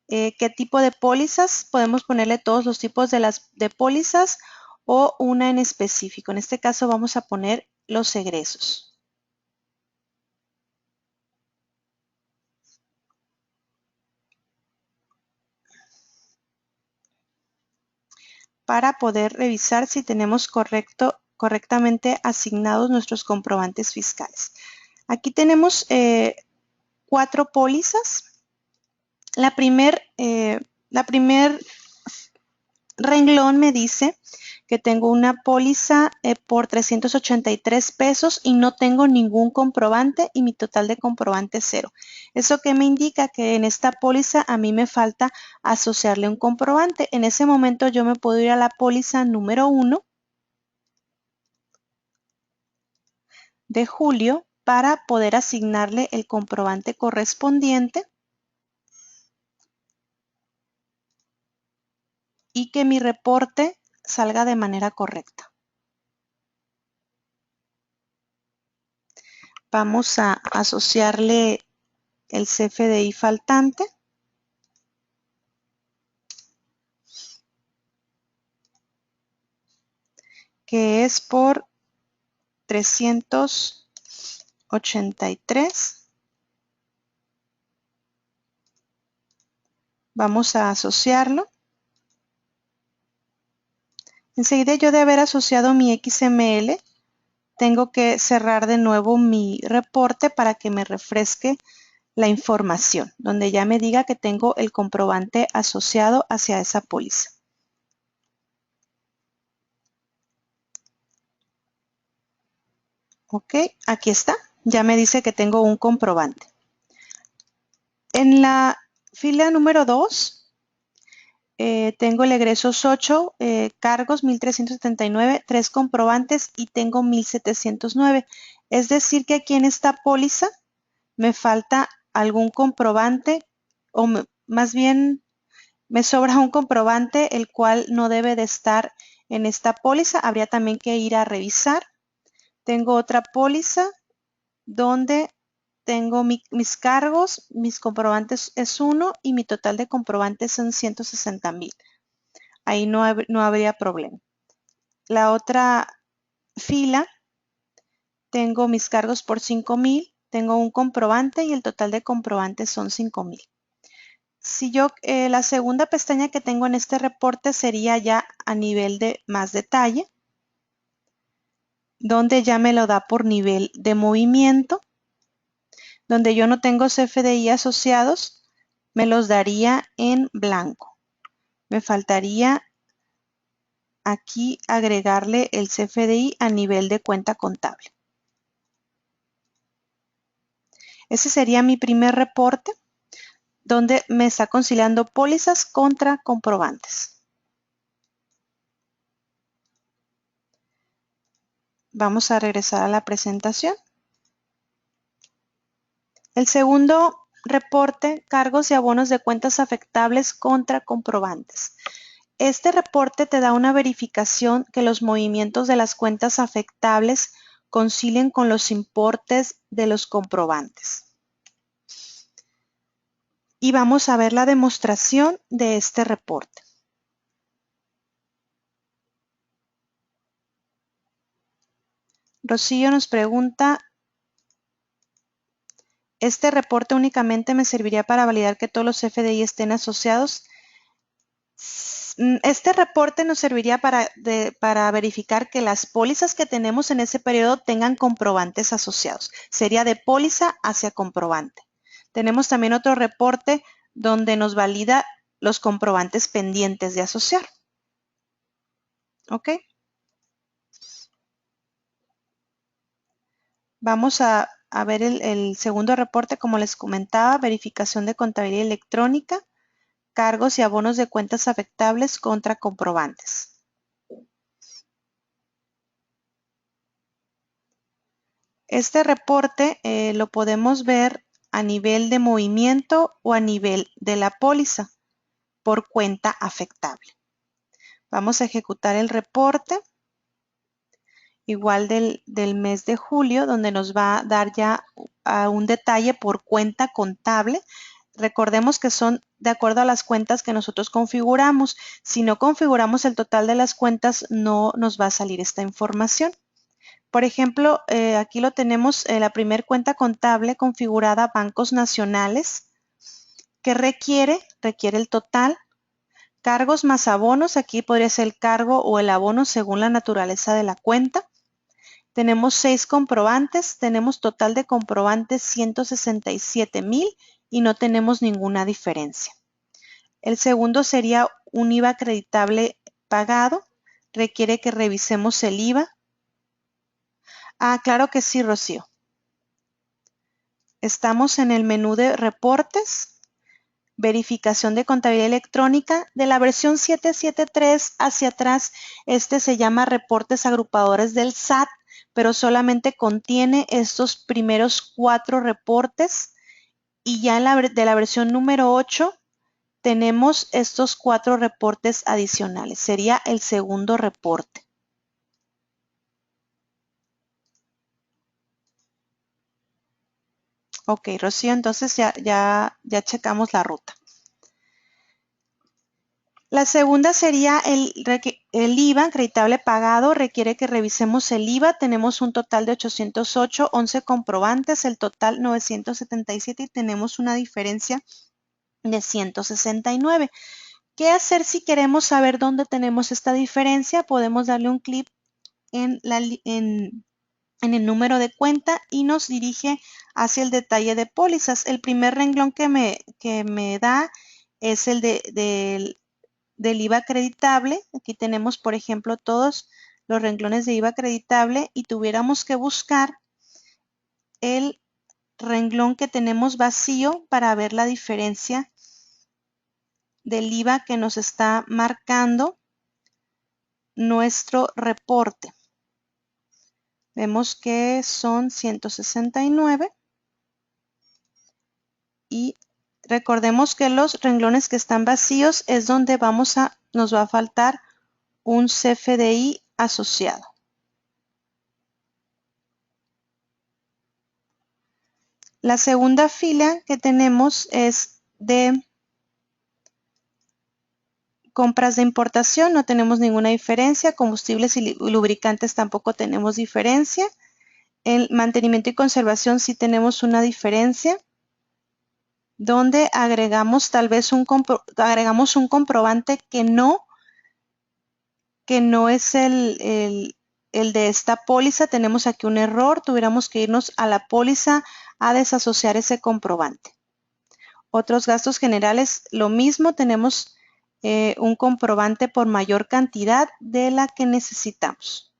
[SPEAKER 2] qué tipo de pólizas, podemos ponerle todos los tipos de pólizas o una en específico. En este caso vamos a poner los egresos. Para poder revisar si tenemos correctamente asignados nuestros comprobantes fiscales. Aquí tenemos 4 pólizas. La primer renglón me dice que tengo una póliza por 383 pesos y no tengo ningún comprobante y mi total de comprobante es 0. ¿Eso qué me indica? Que en esta póliza a mí me falta asociarle un comprobante. En ese momento yo me puedo ir a la póliza número 1 de julio para poder asignarle el comprobante correspondiente y que mi reporte salga de manera correcta. Vamos a asociarle el CFDI faltante, que es por 383. Vamos a asociarlo. Enseguida yo de haber asociado mi XML, tengo que cerrar de nuevo mi reporte para que me refresque la información, donde ya me diga que tengo el comprobante asociado hacia esa póliza. Ok, aquí está. Ya me dice que tengo un comprobante. En la fila número 2, tengo el egresos 8, cargos 1,379, 3 comprobantes y tengo 1,709. Es decir que aquí en esta póliza me falta algún comprobante, o más bien me sobra un comprobante, el cual no debe de estar en esta póliza. Habría también que ir a revisar. Tengo otra póliza donde tengo mis cargos, mis comprobantes es 1 y mi total de comprobantes son 160,000. Ahí no habría problema. La otra fila, tengo mis cargos por 5,000, tengo un comprobante y el total de comprobantes son 5,000. Si yo, la segunda pestaña que tengo en este reporte sería ya a nivel de más detalle, donde ya me lo da por nivel de movimiento. Donde yo no tengo CFDI asociados, me los daría en blanco. Me faltaría aquí agregarle el CFDI a nivel de cuenta contable. Ese sería mi primer reporte, donde me está conciliando pólizas contra comprobantes. Vamos a regresar a la presentación. El segundo reporte, cargos y abonos de cuentas afectables contra comprobantes. Este reporte te da una verificación que los movimientos de las cuentas afectables concilien con los importes de los comprobantes. Y vamos a ver la demostración de este reporte. Rocío nos pregunta, ¿este reporte únicamente me serviría para validar que todos los FDI estén asociados? Este reporte nos serviría para verificar que las pólizas que tenemos en ese periodo tengan comprobantes asociados. Sería de póliza hacia comprobante. Tenemos también otro reporte donde nos valida los comprobantes pendientes de asociar. ¿Ok? Vamos a ver el segundo reporte, como les comentaba, verificación de contabilidad electrónica, cargos y abonos de cuentas afectables contra comprobantes. Este reporte lo podemos ver a nivel de movimiento o a nivel de la póliza por cuenta afectable. Vamos a ejecutar el reporte igual del mes de julio, donde nos va a dar ya un detalle por cuenta contable. Recordemos que son de acuerdo a las cuentas que nosotros configuramos. Si no configuramos el total de las cuentas, no nos va a salir esta información. Por ejemplo, aquí lo tenemos, la primer cuenta contable configurada Bancos Nacionales, que requiere el total. Cargos más abonos, aquí podría ser el cargo o el abono según la naturaleza de la cuenta. Tenemos 6 comprobantes, tenemos total de comprobantes 167,000 y no tenemos ninguna diferencia. El segundo sería un IVA acreditable pagado, requiere que revisemos el IVA. Ah, claro que sí, Rocío. Estamos en el menú de reportes, verificación de contabilidad electrónica. De la versión 773 hacia atrás, este se llama reportes agrupadores del SAT, pero solamente contiene estos primeros 4 reportes. Y ya de la versión número 8 tenemos estos 4 reportes adicionales. Sería el segundo reporte. Ok, Rocío, entonces ya checamos la ruta. La segunda sería el IVA acreditable pagado. Requiere que revisemos el IVA. Tenemos un total de 808, 11 comprobantes, el total 977 y tenemos una diferencia de 169. ¿Qué hacer si queremos saber dónde tenemos esta diferencia? Podemos darle un clic en el número de cuenta y nos dirige hacia el detalle de pólizas. El primer renglón que me da es el del IVA acreditable. Aquí tenemos, por ejemplo, todos los renglones de IVA acreditable y tuviéramos que buscar el renglón que tenemos vacío para ver la diferencia del IVA que nos está marcando nuestro reporte. Vemos que son 169 y recordemos que los renglones que están vacíos es donde nos va a faltar un CFDI asociado. La segunda fila que tenemos es de compras de importación, no tenemos ninguna diferencia. Combustibles y lubricantes tampoco tenemos diferencia. En mantenimiento y conservación sí tenemos una diferencia, donde agregamos tal vez un comprobante que no es el de esta póliza. Tenemos aquí un error, tuviéramos que irnos a la póliza a desasociar ese comprobante. Otros gastos generales, lo mismo, tenemos un comprobante por mayor cantidad de la que necesitamos.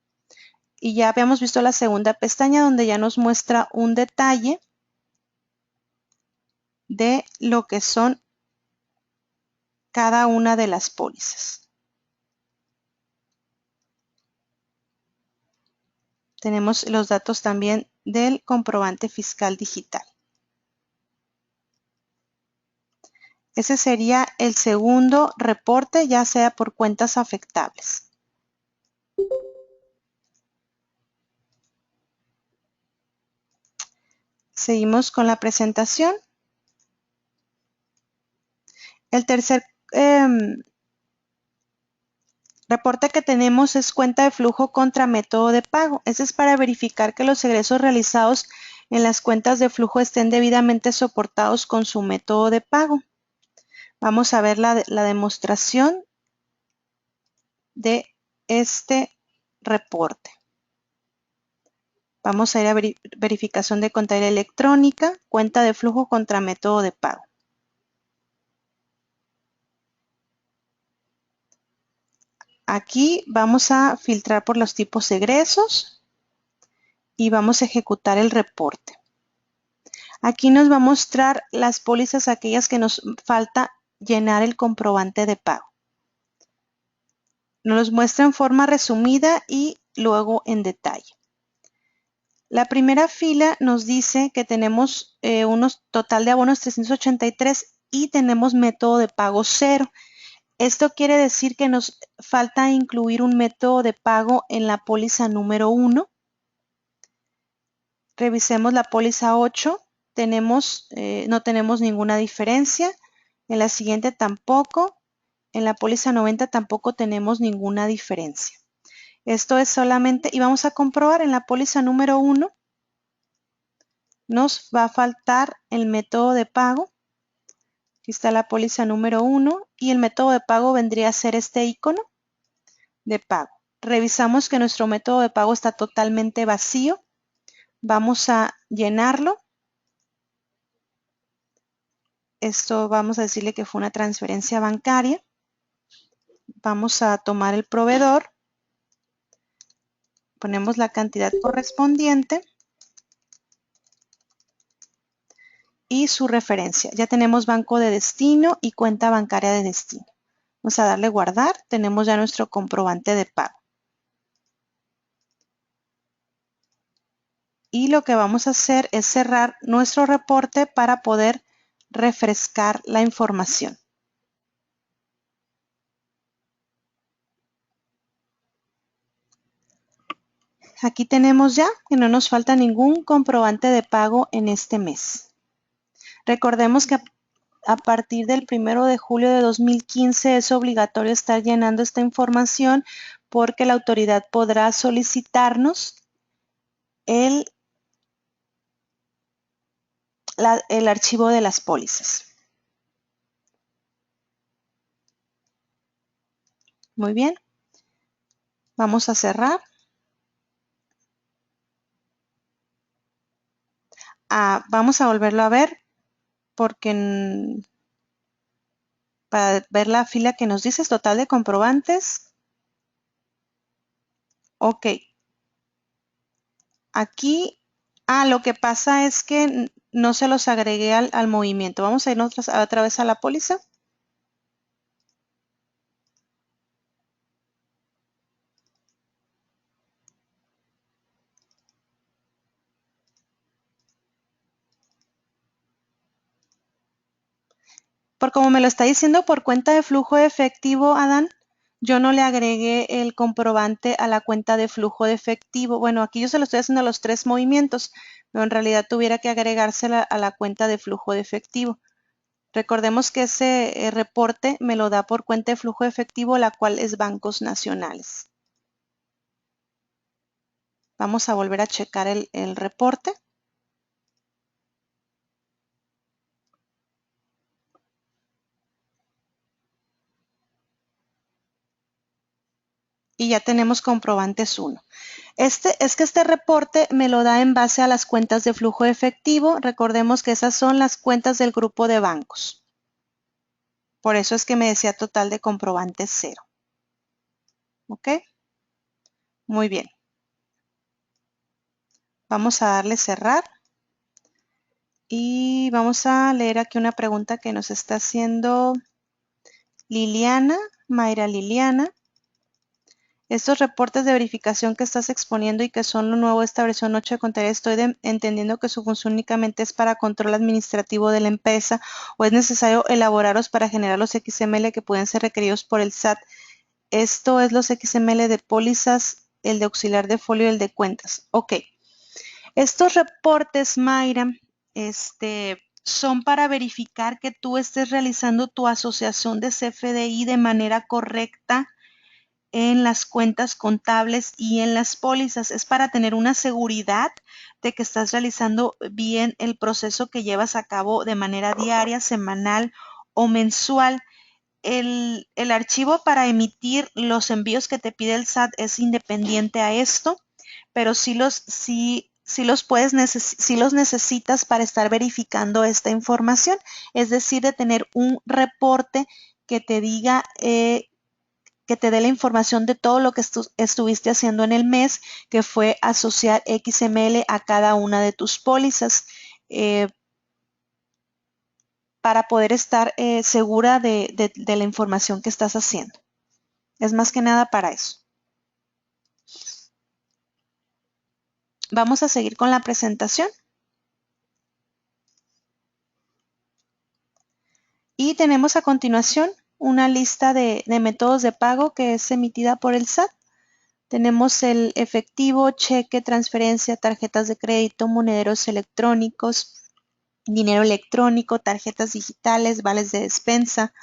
[SPEAKER 2] Y ya habíamos visto la segunda pestaña donde ya nos muestra un detalle de lo que son cada una de las pólizas. Tenemos los datos también del comprobante fiscal digital. Ese sería el segundo reporte, ya sea por cuentas afectables. Seguimos con la presentación. El tercer reporte que tenemos es cuenta de flujo contra método de pago. Este es para verificar que los egresos realizados en las cuentas de flujo estén debidamente soportados con su método de pago. Vamos a ver la demostración de este reporte. Vamos a ir a verificación de contabilidad electrónica, cuenta de flujo contra método de pago. Aquí vamos a filtrar por los tipos egresos y vamos a ejecutar el reporte. Aquí nos va a mostrar las pólizas, aquellas que nos falta llenar el comprobante de pago. Nos los muestra en forma resumida y luego en detalle. La primera fila nos dice que tenemos total de abonos 383 y tenemos método de pago 0. Esto quiere decir que nos falta incluir un método de pago en la póliza número 1. Revisemos la póliza 8. No tenemos ninguna diferencia. En la siguiente tampoco. En la póliza 90 tampoco tenemos ninguna diferencia. Esto es solamente, y vamos a comprobar en la póliza número 1, nos va a faltar el método de pago. Aquí está la póliza número 1 y el método de pago vendría a ser este icono de pago. Revisamos que nuestro método de pago está totalmente vacío. Vamos a llenarlo. Esto vamos a decirle que fue una transferencia bancaria. Vamos a tomar el proveedor. Ponemos la cantidad correspondiente y su referencia. Ya tenemos banco de destino y cuenta bancaria de destino. Vamos a darle guardar. Tenemos ya nuestro comprobante de pago. Y lo que vamos a hacer es cerrar nuestro reporte para poder refrescar la información. Aquí tenemos ya que no nos falta ningún comprobante de pago en este mes. Recordemos que a partir del 1 de julio de 2015 es obligatorio estar llenando esta información porque la autoridad podrá solicitarnos el archivo de las pólizas. Muy bien. Vamos a cerrar. Vamos a volverlo a ver porque para ver la fila que nos dice es total de comprobantes. Ok. Aquí, lo que pasa es que no se los agregué al movimiento. Vamos a ir otra vez a la póliza. Por como me lo está diciendo por cuenta de flujo de efectivo, Adán, yo no le agregué el comprobante a la cuenta de flujo de efectivo. Bueno, aquí yo se lo estoy haciendo a los 3 movimientos, pero en realidad tuviera que agregársela a la cuenta de flujo de efectivo. Recordemos que ese reporte me lo da por cuenta de flujo de efectivo, la cual es Bancos Nacionales. Vamos a volver a checar el reporte. Y ya tenemos comprobantes 1. Este reporte me lo da en base a las cuentas de flujo de efectivo. Recordemos que esas son las cuentas del grupo de bancos. Por eso es que me decía total de comprobantes 0. ¿Ok? Muy bien. Vamos a darle cerrar. Y vamos a leer aquí una pregunta que nos está haciendo Liliana, Mayra Liliana. Estos reportes de verificación que estás exponiendo y que son lo nuevo de esta versión 8 de contabilidad, estoy entendiendo que su función únicamente es para control administrativo de la empresa o es necesario elaborarlos para generar los XML que pueden ser requeridos por el SAT. Esto es los XML de pólizas, el de auxiliar de folio y el de cuentas. Ok. Estos reportes, Mayra, son para verificar que tú estés realizando tu asociación de CFDI de manera correcta en las cuentas contables y en las pólizas. Es para tener una seguridad de que estás realizando bien el proceso que llevas a cabo de manera diaria, semanal o mensual. El archivo para emitir los envíos que te pide el SAT es independiente a esto, pero sí los necesitas para estar verificando esta información, es decir, de tener un reporte que te diga, que te dé la información de todo lo que estuviste haciendo en el mes, que fue asociar XML a cada una de tus pólizas, para poder estar segura de la información que estás haciendo. Es más que nada para eso. Vamos a seguir con la presentación. Y tenemos a continuación una lista de métodos de pago que es emitida por el SAT. Tenemos el efectivo, cheque, transferencia, tarjetas de crédito, monederos electrónicos, dinero electrónico, tarjetas digitales, vales de despensa,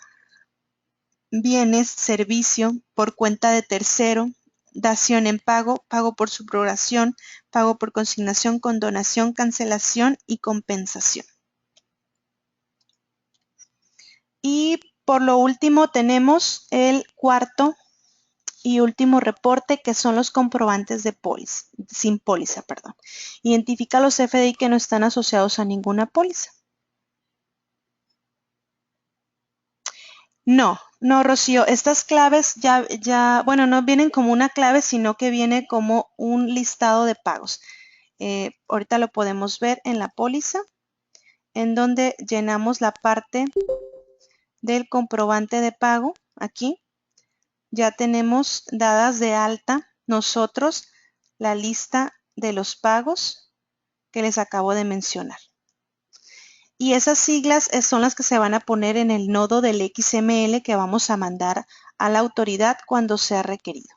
[SPEAKER 2] bienes, servicio, por cuenta de tercero, dación en pago, pago por subrogación, pago por consignación, condonación, cancelación y compensación. Y por lo último tenemos el cuarto y último reporte, que son los comprobantes de póliza, sin póliza, perdón. Identifica los CFDI que no están asociados a ninguna póliza. No, Rocío, estas claves bueno, no vienen como una clave, sino que viene como un listado de pagos. Ahorita lo podemos ver en la póliza, en donde llenamos la parte del comprobante de pago. Aquí ya tenemos dadas de alta nosotros la lista de los pagos que les acabo de mencionar. Y esas siglas son las que se van a poner en el nodo del XML que vamos a mandar a la autoridad cuando sea requerido.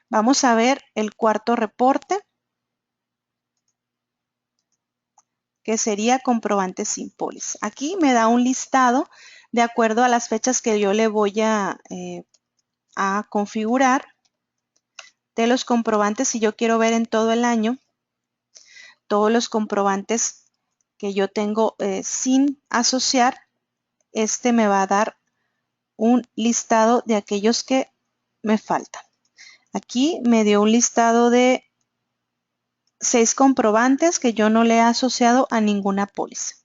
[SPEAKER 2] Vamos a ver el cuarto reporte, que sería comprobante sin póliza. Aquí me da un listado de acuerdo a las fechas que yo le voy a configurar de los comprobantes. Si yo quiero ver en todo el año todos los comprobantes que yo tengo sin asociar, me va a dar un listado de aquellos que me faltan. Aquí me dio un listado de 6 comprobantes que yo no le he asociado a ninguna póliza.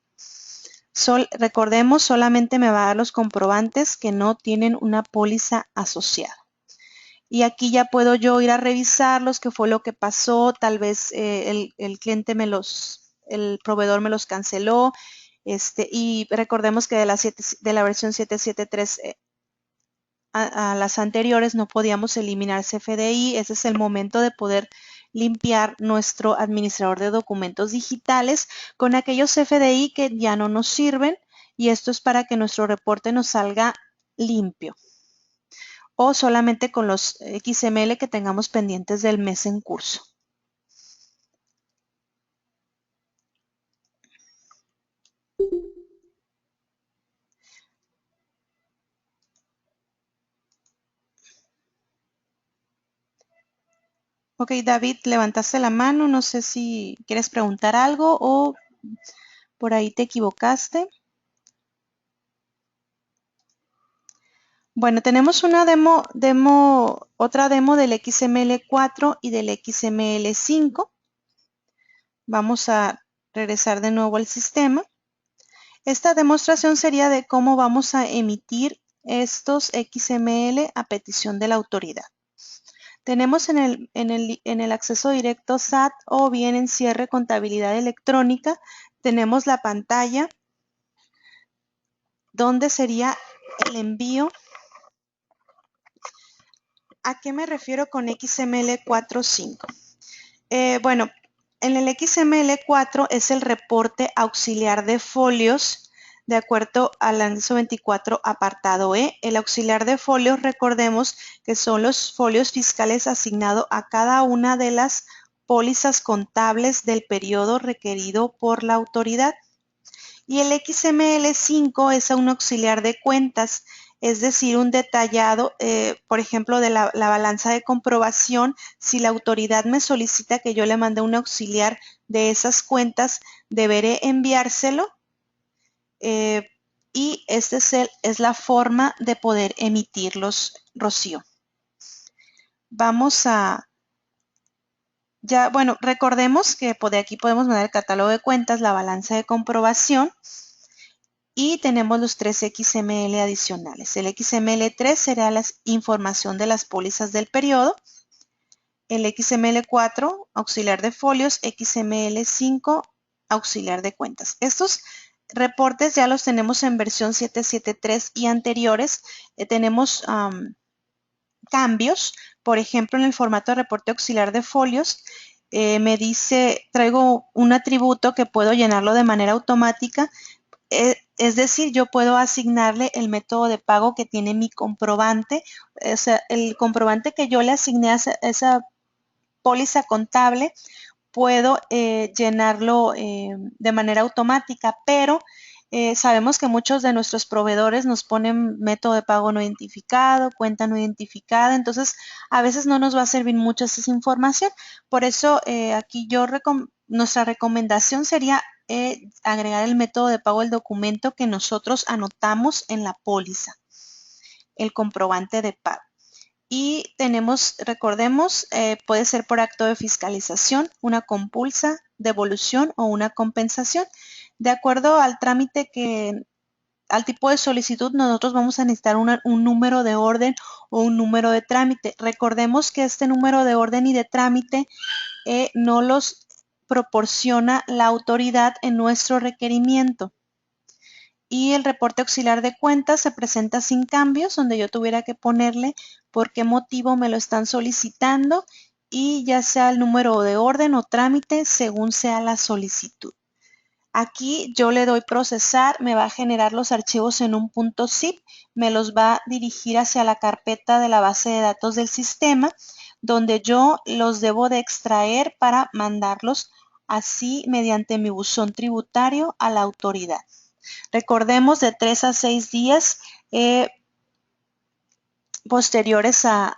[SPEAKER 2] Recordemos, solamente me va a dar los comprobantes que no tienen una póliza asociada. Y aquí ya puedo yo ir a revisarlos, qué fue lo que pasó. Tal vez el cliente el proveedor me los canceló. Y recordemos que de la versión 773 a las anteriores no podíamos eliminar CFDI. Ese es el momento de poder limpiar nuestro administrador de documentos digitales con aquellos CFDI que ya no nos sirven, y esto es para que nuestro reporte nos salga limpio, o solamente con los XML que tengamos pendientes del mes en curso. Ok, David, levantaste la mano, no sé si quieres preguntar algo o por ahí te equivocaste. Bueno, tenemos una otra demo del XML4 y del XML5. Vamos a regresar de nuevo al sistema. Esta demostración sería de cómo vamos a emitir estos XML a petición de la autoridad. Tenemos en el acceso directo SAT o bien en cierre contabilidad electrónica, tenemos la pantalla donde sería el envío ¿A qué me refiero con XML 4.5? Bueno, en el XML4 es el reporte auxiliar de folios de acuerdo al anexo 24 apartado E. El auxiliar de folios, recordemos que son los folios fiscales asignados a cada una de las pólizas contables del periodo requerido por la autoridad. Y el XML5 es un auxiliar de cuentas, es decir, un detallado, por ejemplo, de la balanza de comprobación. Si la autoridad me solicita que yo le mande un auxiliar de esas cuentas, deberé enviárselo y esta es la forma de poder emitirlos, Rocío. Vamos a... Ya, bueno, recordemos que de aquí podemos mandar el catálogo de cuentas, la balanza de comprobación, y tenemos los 3 XML adicionales. El XML3 será la información de las pólizas del periodo. El XML4, auxiliar de folios. XML5, auxiliar de cuentas. Estos reportes ya los tenemos en versión 7.7.3 y anteriores. Tenemos cambios. Por ejemplo, en el formato de reporte auxiliar de folios, me dice, traigo un atributo que puedo llenarlo de manera automática. Es decir, yo puedo asignarle el método de pago que tiene mi comprobante. O sea, el comprobante que yo le asigné a esa póliza contable, puedo llenarlo de manera automática, pero sabemos que muchos de nuestros proveedores nos ponen método de pago no identificado, cuenta no identificada, entonces a veces no nos va a servir mucho esa información. Por eso aquí nuestra recomendación sería agregar el método de pago del documento que nosotros anotamos en la póliza, el comprobante de pago. Y tenemos, recordemos, puede ser por acto de fiscalización, una compulsa, devolución o una compensación. De acuerdo al trámite al tipo de solicitud, nosotros vamos a necesitar un número de orden o un número de trámite. Recordemos que este número de orden y de trámite no los proporciona la autoridad en nuestro requerimiento. Y el reporte auxiliar de cuentas se presenta sin cambios, donde yo tuviera que ponerle por qué motivo me lo están solicitando y ya sea el número de orden o trámite según sea la solicitud. Aquí yo le doy procesar, me va a generar los archivos en un .zip, me los va a dirigir hacia la carpeta de la base de datos del sistema, donde yo los debo de extraer para mandarlos así mediante mi buzón tributario a la autoridad. Recordemos de 3 a 6 días posteriores a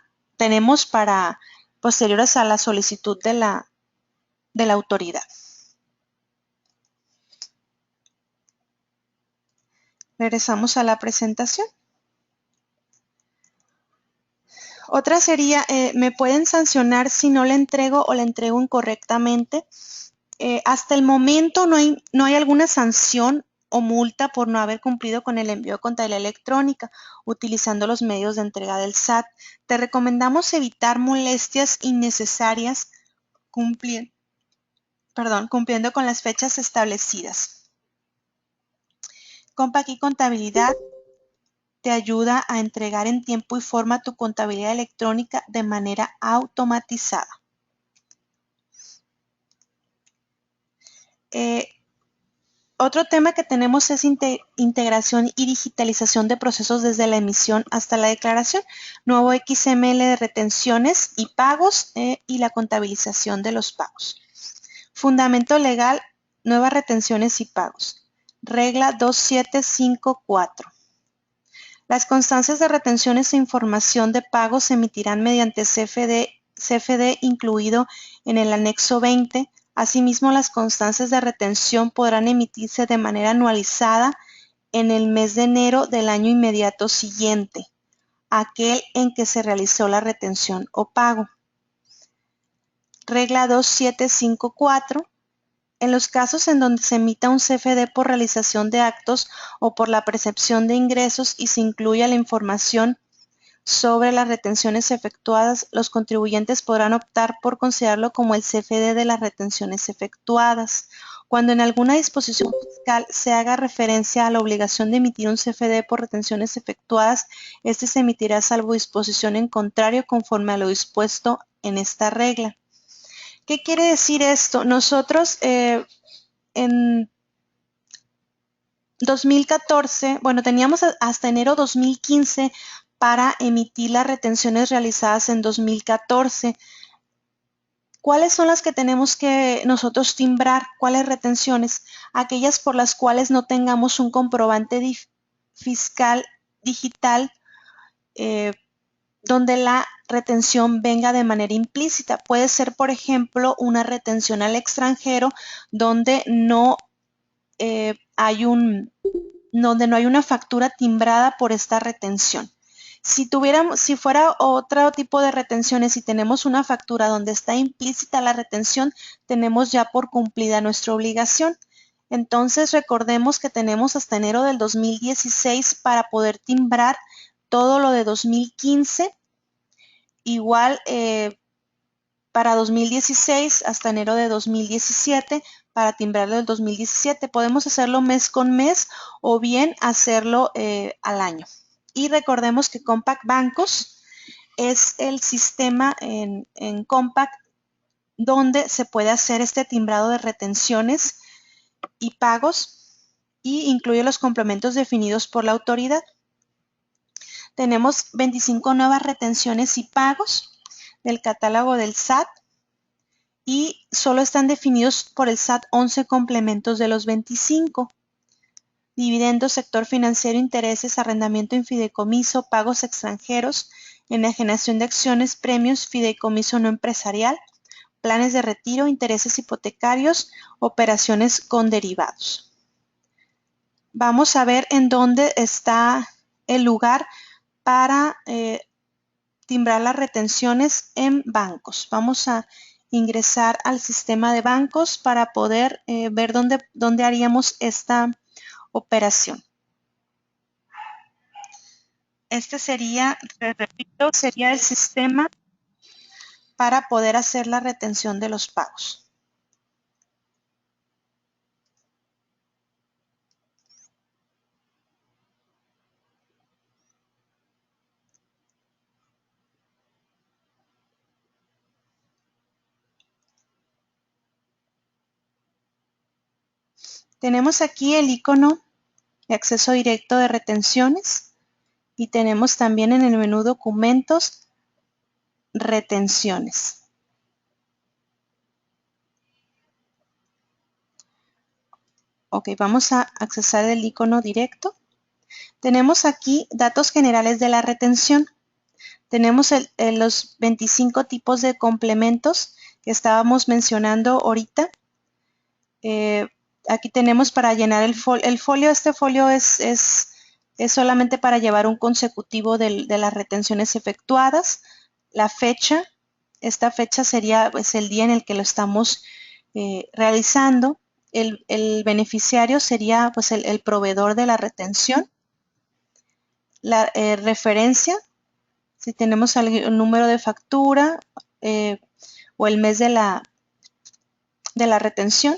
[SPEAKER 2] la solicitud de la autoridad. Regresamos a la presentación. Otra sería, me pueden sancionar si no la entrego o la entrego incorrectamente. Hasta el momento no hay alguna sanción o multa por no haber cumplido con el envío de contabilidad electrónica utilizando los medios de entrega del SAT. Te recomendamos evitar molestias innecesarias cumpliendo con las fechas establecidas. Compact y Contabilidad te ayuda a entregar en tiempo y forma tu contabilidad electrónica de manera automatizada. Otro tema que tenemos es integración y digitalización de procesos desde la emisión hasta la declaración, nuevo XML de retenciones y pagos y la contabilización de los pagos. Fundamento legal, nuevas retenciones y pagos. Regla 2754. Las constancias de retenciones e información de pagos se emitirán mediante CFD incluido en el anexo 20. Asimismo, las constancias de retención podrán emitirse de manera anualizada en el mes de enero del año inmediato siguiente, aquel en que se realizó la retención o pago. Regla 2754. En los casos en donde se emita un CFD por realización de actos o por la percepción de ingresos y se incluya la información sobre las retenciones efectuadas, los contribuyentes podrán optar por considerarlo como el CFD de las retenciones efectuadas. Cuando en alguna disposición fiscal se haga referencia a la obligación de emitir un CFD por retenciones efectuadas, este se emitirá salvo disposición en contrario conforme a lo dispuesto en esta regla. ¿Qué quiere decir esto? Nosotros en 2014, bueno, teníamos hasta enero 2015 para emitir las retenciones realizadas en 2014. ¿Cuáles son las que tenemos que nosotros timbrar? ¿Cuáles retenciones? Aquellas por las cuales no tengamos un comprobante fiscal digital donde la retención venga de manera implícita. Puede ser, por ejemplo, una retención al extranjero donde no hay una factura timbrada por esta retención. Si fuera otro tipo de retenciones y tenemos una factura donde está implícita la retención, tenemos ya por cumplida nuestra obligación. Entonces recordemos que tenemos hasta enero del 2016 para poder timbrar todo lo de 2015. Igual para 2016 hasta enero de 2017 para timbrarlo del 2017. Podemos hacerlo mes con mes o bien hacerlo al año. Y recordemos que Compact Bancos es el sistema en Compact donde se puede hacer este timbrado de retenciones y pagos y incluye los complementos definidos por la autoridad. Tenemos 25 nuevas retenciones y pagos del catálogo del SAT y solo están definidos por el SAT 11 complementos de los 25. Dividendos, sector financiero, intereses, arrendamiento en fideicomiso, pagos extranjeros, enajenación de acciones, premios, fideicomiso no empresarial, planes de retiro, intereses hipotecarios, operaciones con derivados. Vamos a ver en dónde está el lugar para timbrar las retenciones en bancos. Vamos a ingresar al sistema de bancos para poder ver dónde haríamos esta operación. Este sería, repito, sería el sistema para poder hacer la retención de los pagos. Tenemos aquí el icono de acceso directo de retenciones y tenemos también en el menú documentos retenciones. Ok, vamos a accesar el icono directo. Tenemos aquí datos generales de la retención. Tenemos los 25 tipos de complementos que estábamos mencionando ahorita. Aquí tenemos para llenar el folio. Este folio es solamente para llevar un consecutivo de las retenciones efectuadas. La fecha, esta fecha sería pues, el día en el que lo estamos realizando. El beneficiario sería pues, el proveedor de la retención. La referencia, si tenemos el número de factura o el mes de la retención.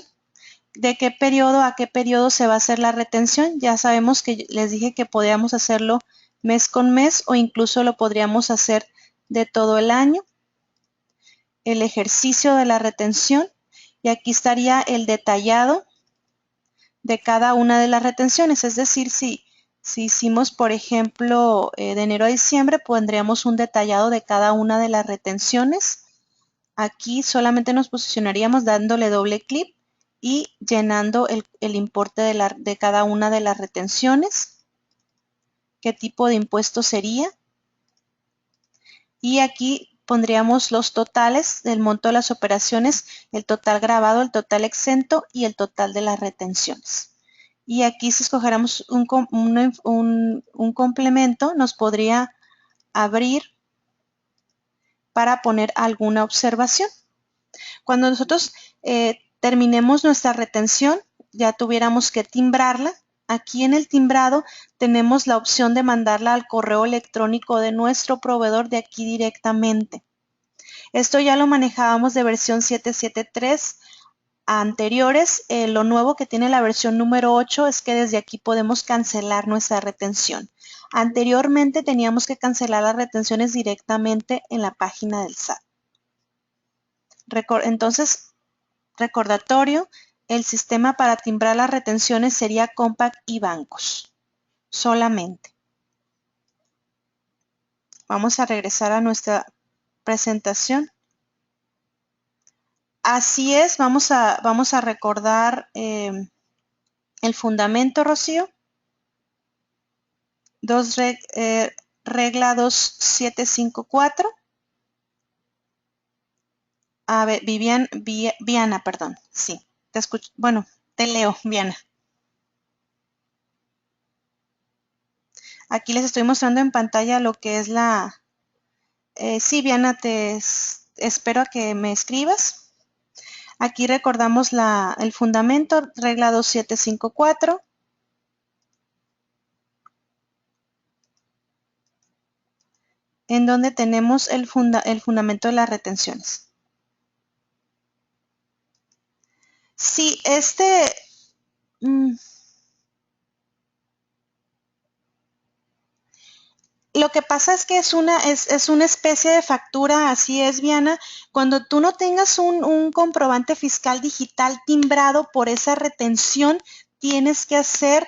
[SPEAKER 2] ¿De qué periodo a qué periodo se va a hacer la retención? Ya sabemos que les dije que podíamos hacerlo mes con mes o incluso lo podríamos hacer de todo el año. El ejercicio de la retención y aquí estaría el detallado de cada una de las retenciones, es decir, si hicimos, por ejemplo, de enero a diciembre, pondríamos un detallado de cada una de las retenciones. Aquí solamente nos posicionaríamos dándole doble clic y llenando el importe de cada una de las retenciones, qué tipo de impuesto sería. Y aquí pondríamos los totales del monto de las operaciones, el total grabado, el total exento y el total de las retenciones. Y aquí si escogiéramos un complemento, nos podría abrir para poner alguna observación. Cuando nosotros terminemos nuestra retención, ya tuviéramos que timbrarla. Aquí en el timbrado tenemos la opción de mandarla al correo electrónico de nuestro proveedor de aquí directamente. Esto ya lo manejábamos de versión 773 anteriores, lo nuevo que tiene la versión número 8 es que desde aquí podemos cancelar nuestra retención. Anteriormente teníamos que cancelar las retenciones directamente en la página del SAT. Entonces, recordatorio, el sistema para timbrar las retenciones sería Compac y bancos, solamente. Vamos a regresar a nuestra presentación. Así es, vamos a recordar el fundamento, Rocío. Regla 2754. A ver, Viana, perdón. Sí, te escucho. Bueno, te leo, Viana. Aquí les estoy mostrando en pantalla lo que es la... sí, Viana, espero a que me escribas. Aquí recordamos el fundamento, regla 2754. En donde tenemos el fundamento de las retenciones. Sí, lo que pasa es que es una especie de factura, así es, Viana. Cuando tú no tengas un comprobante fiscal digital timbrado por esa retención, tienes que hacer,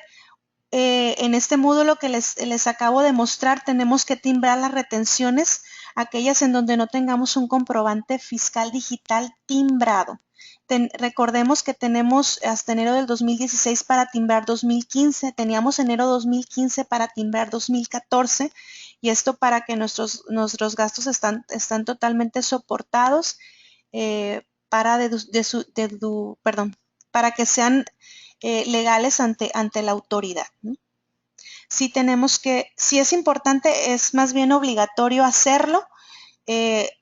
[SPEAKER 2] en este módulo que les acabo de mostrar, tenemos que timbrar las retenciones, aquellas en donde no tengamos un comprobante fiscal digital timbrado. Recordemos que tenemos hasta enero del 2016 para timbrar 2015, teníamos enero 2015 para timbrar 2014, y esto para que nuestros gastos están totalmente soportados, para que sean legales ante la autoridad, ¿no? Sí es importante, es más bien obligatorio hacerlo.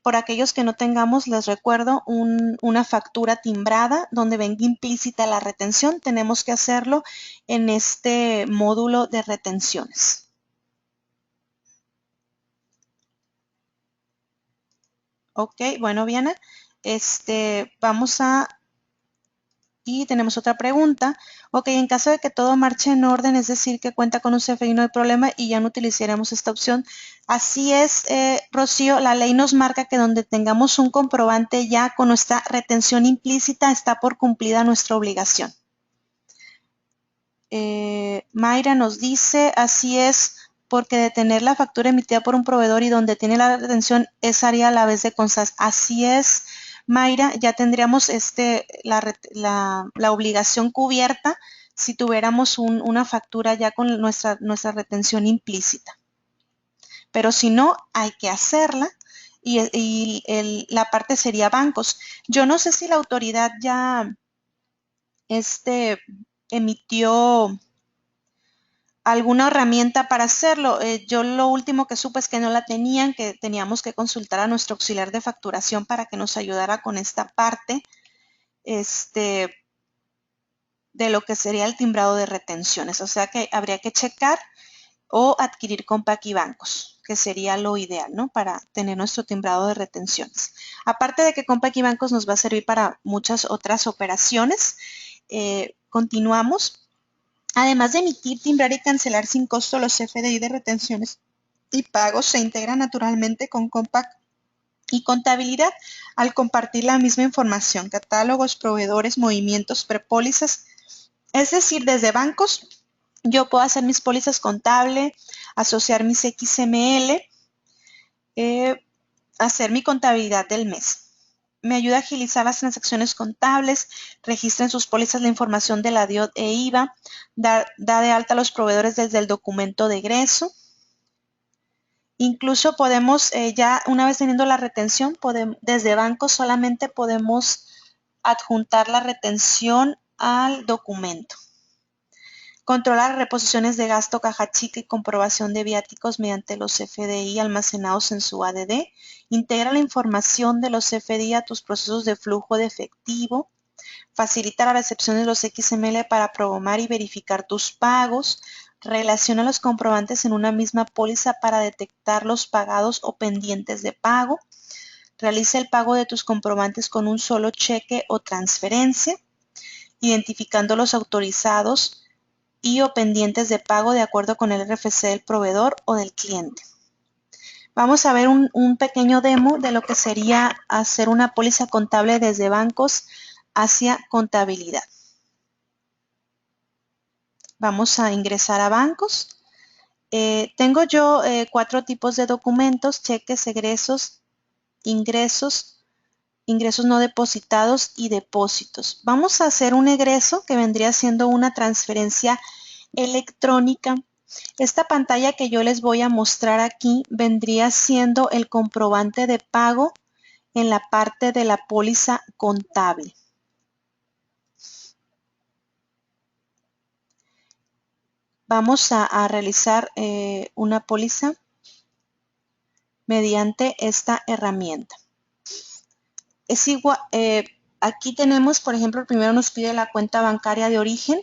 [SPEAKER 2] Por aquellos que no tengamos, les recuerdo, una factura timbrada donde venga implícita la retención, tenemos que hacerlo en este módulo de retenciones. Ok, bueno, Viana, y tenemos otra pregunta. Ok, en caso de que todo marche en orden, es decir, que cuenta con un CFDI, no hay problema y ya no utilizaremos esta opción. Así es, Rocío, la ley nos marca que donde tengamos un comprobante ya con nuestra retención implícita, está por cumplida nuestra obligación. Mayra nos dice, así es, porque de tener la factura emitida por un proveedor y donde tiene la retención, esa haría a la vez de constas. Así es, Mayra, ya tendríamos la obligación cubierta si tuviéramos una factura ya con nuestra retención implícita. Pero si no, hay que hacerla y la parte sería bancos. Yo no sé si la autoridad ya emitió alguna herramienta para hacerlo. Yo lo último que supe es que no la tenían, que teníamos que consultar a nuestro auxiliar de facturación para que nos ayudara con esta parte de lo que sería el timbrado de retenciones. O sea que habría que checar o adquirir Compac y bancos, que sería lo ideal, ¿no? Para tener nuestro timbrado de retenciones. Aparte de que Compac y bancos nos va a servir para muchas otras operaciones, continuamos. Además de emitir, timbrar y cancelar sin costo los CFDI de retenciones y pagos, se integra naturalmente con Compac y contabilidad al compartir la misma información, catálogos, proveedores, movimientos, prepólizas. Es decir, desde bancos yo puedo hacer mis pólizas contable, asociar mis XML, hacer mi contabilidad del mes. Me ayuda a agilizar las transacciones contables, registra en sus pólizas la información de la DIOT e IVA, da de alta a los proveedores desde el documento de egreso. Incluso podemos, ya una vez teniendo la retención, desde bancos solamente podemos adjuntar la retención al documento. Controlar reposiciones de gasto, caja chica y comprobación de viáticos mediante los CFDI almacenados en su ADD. Integra la información de los CFDI a tus procesos de flujo de efectivo. Facilita la recepción de los XML para programar y verificar tus pagos. Relaciona los comprobantes en una misma póliza para detectar los pagados o pendientes de pago. Realiza el pago de tus comprobantes con un solo cheque o transferencia. identificando los autorizados y o pendientes de pago de acuerdo con el RFC del proveedor o del cliente. Vamos a ver un pequeño demo de lo que sería hacer una póliza contable desde bancos hacia contabilidad. Vamos a ingresar a bancos. Tengo yo 4 tipos de documentos: cheques, egresos, ingresos, ingresos no depositados y depósitos. Vamos a hacer un egreso que vendría siendo una transferencia electrónica. Esta pantalla que yo les voy a mostrar aquí vendría siendo el comprobante de pago en la parte de la póliza contable. Vamos a realizar una póliza mediante esta herramienta. Es igual, aquí tenemos, por ejemplo, primero nos pide la cuenta bancaria de origen.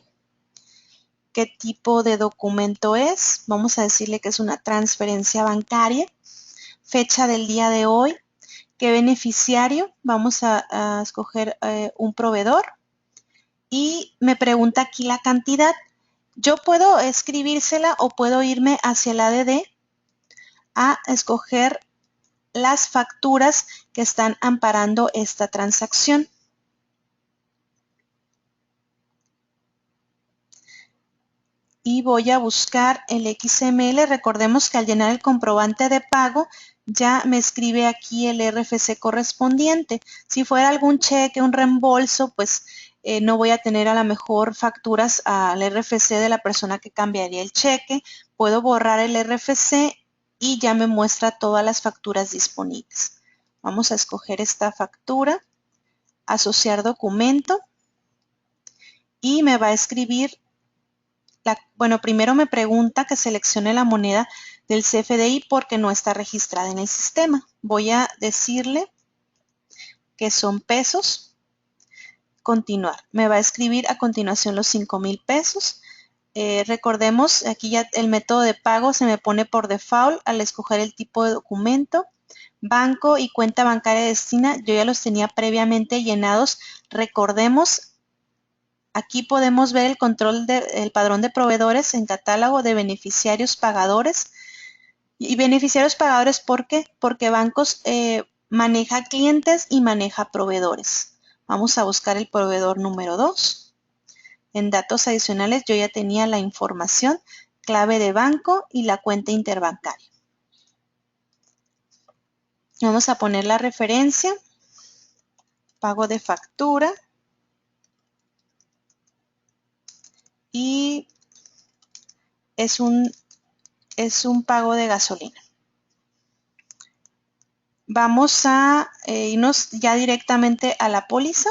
[SPEAKER 2] ¿Qué tipo de documento es? Vamos a decirle que es una transferencia bancaria. Fecha del día de hoy. ¿Qué beneficiario? Vamos a escoger un proveedor. Y me pregunta aquí la cantidad. Yo puedo escribírsela o puedo irme hacia el ADD a escoger las facturas que están amparando esta transacción. Y voy a buscar el XML. Recordemos que al llenar el comprobante de pago ya me escribe aquí el RFC correspondiente. Si fuera algún cheque, un reembolso, pues no voy a tener a lo mejor facturas al RFC de la persona que cambiaría el cheque. Puedo borrar el RFC y ya me muestra todas las facturas disponibles. Vamos a escoger esta factura, asociar documento, y me va a escribir, bueno, primero me pregunta que seleccione la moneda del CFDI porque no está registrada en el sistema. Voy a decirle que son pesos. Continuar. Me va a escribir a continuación los 5,000 pesos. Recordemos, aquí ya el método de pago se me pone por default al escoger el tipo de documento. Banco y cuenta bancaria de destina, yo ya los tenía previamente llenados. Recordemos, aquí podemos ver el control del padrón de proveedores en catálogo de beneficiarios pagadores. Y beneficiarios pagadores, ¿por qué? Porque bancos maneja clientes y maneja proveedores. Vamos a buscar el proveedor número 2. En datos adicionales yo ya tenía la información, clave de banco y la cuenta interbancaria. Vamos a poner la referencia, pago de factura y es un pago de gasolina. Vamos a irnos ya directamente a la póliza.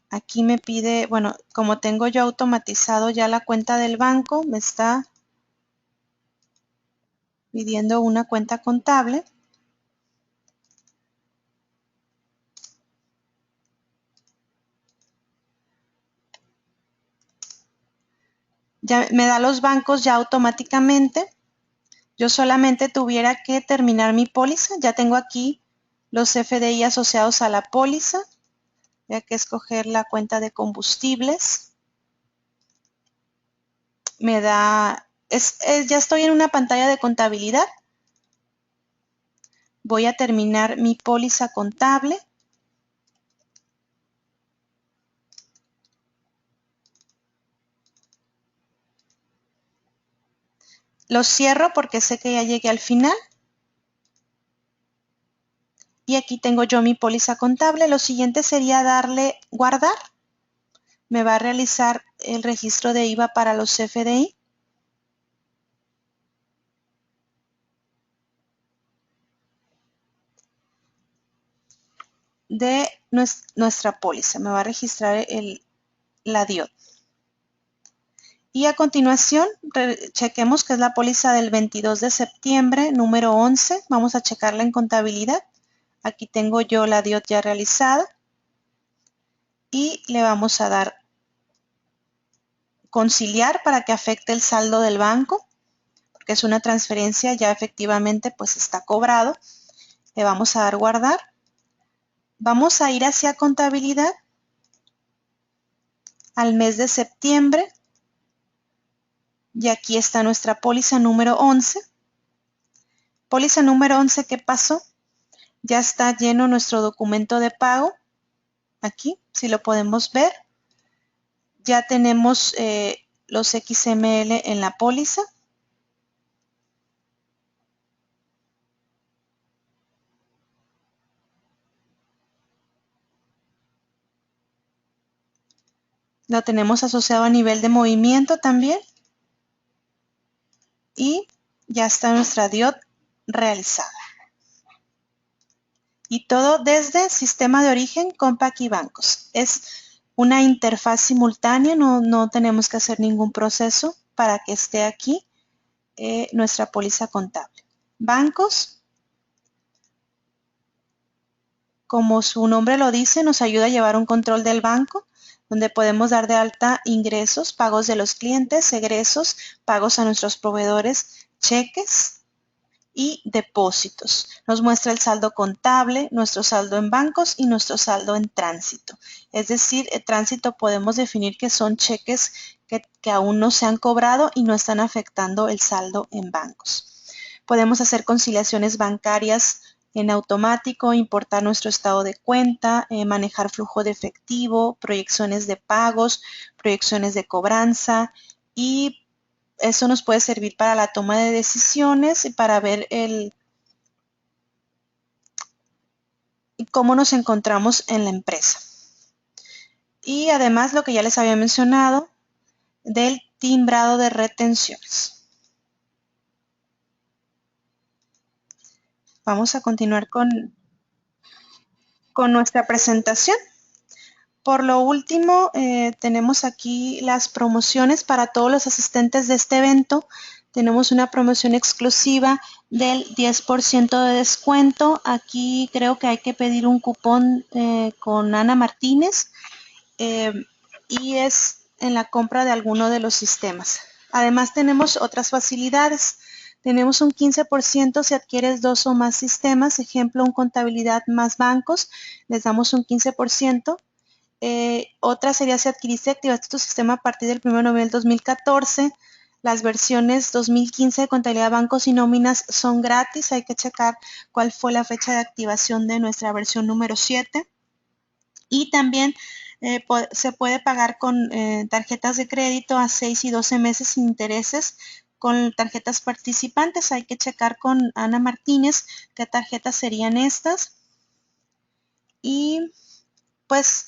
[SPEAKER 2] Aquí me pide, bueno, como tengo yo automatizado ya la cuenta del banco, me está pidiendo una cuenta contable. Ya me da los bancos ya automáticamente. Yo solamente tuviera que terminar mi póliza. Ya tengo aquí los FDI asociados a la póliza. Voy a que escoger la cuenta de combustibles. Me da, ya estoy en una pantalla de contabilidad. Voy a terminar mi póliza contable. Lo cierro porque sé que ya llegué al final. Y aquí tengo yo mi póliza contable. Lo siguiente sería darle guardar. Me va a realizar el registro de IVA para los CFDI. De nuestra póliza. Me va a registrar la DIOT. Y a continuación, chequemos que es la póliza del 22 de septiembre, número 11. Vamos a checarla en contabilidad. Aquí tengo yo la DIOT ya realizada. Y le vamos a dar conciliar para que afecte el saldo del banco, porque es una transferencia ya efectivamente pues está cobrado. Le vamos a dar guardar. Vamos a ir hacia contabilidad al mes de septiembre y aquí está nuestra póliza número 11. Póliza número 11, ¿qué pasó? Ya está lleno nuestro documento de pago. Aquí, si lo podemos ver, ya tenemos los XML en la póliza. Lo tenemos asociado a nivel de movimiento también. Y ya está nuestra DIOT realizada. Y todo desde Sistema de Origen, Compaq y Bancos. Es una interfaz simultánea, no tenemos que hacer ningún proceso para que esté aquí nuestra póliza contable. Bancos, como su nombre lo dice, nos ayuda a llevar un control del banco, donde podemos dar de alta ingresos, pagos de los clientes, egresos, pagos a nuestros proveedores, cheques y depósitos. Nos muestra el saldo contable, nuestro saldo en bancos y nuestro saldo en tránsito. Es decir, el tránsito podemos definir que son cheques que aún no se han cobrado y no están afectando el saldo en bancos. Podemos hacer conciliaciones bancarias en automático, importar nuestro estado de cuenta, manejar flujo de efectivo, proyecciones de pagos, proyecciones de cobranza y eso nos puede servir para la toma de decisiones y para ver cómo nos encontramos en la empresa. Y además lo que ya les había mencionado del timbrado de retenciones. Vamos a continuar con nuestra presentación. Por lo último, tenemos aquí las promociones para todos los asistentes de este evento. Tenemos una promoción exclusiva del 10% de descuento. Aquí creo que hay que pedir un cupón con Ana Martínez y es en la compra de alguno de los sistemas. Además tenemos otras facilidades. Tenemos un 15% si adquieres 2 o más sistemas, ejemplo, un contabilidad más bancos, les damos un 15%. Otra sería si adquiriste y activaste tu sistema a partir del 1 de noviembre del 2014. Las versiones 2015 de contabilidad, bancos y nóminas son gratis. Hay que checar cuál fue la fecha de activación de nuestra versión número 7. Y también se puede pagar con tarjetas de crédito a 6 y 12 meses sin intereses con tarjetas participantes. Hay que checar con Ana Martínez qué tarjetas serían estas. Y pues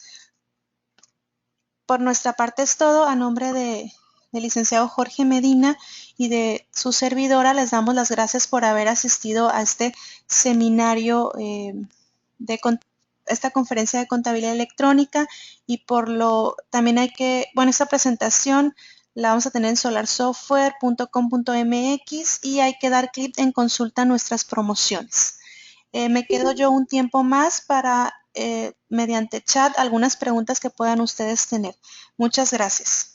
[SPEAKER 2] por nuestra parte es todo. A nombre del licenciado Jorge Medina y de su servidora les damos las gracias por haber asistido a este seminario esta conferencia de contabilidad electrónica y también esta presentación la vamos a tener en solarsoftware.com.mx y hay que dar clic en consulta nuestras promociones. Me quedo yo un tiempo más para, mediante chat, algunas preguntas que puedan ustedes tener. Muchas gracias.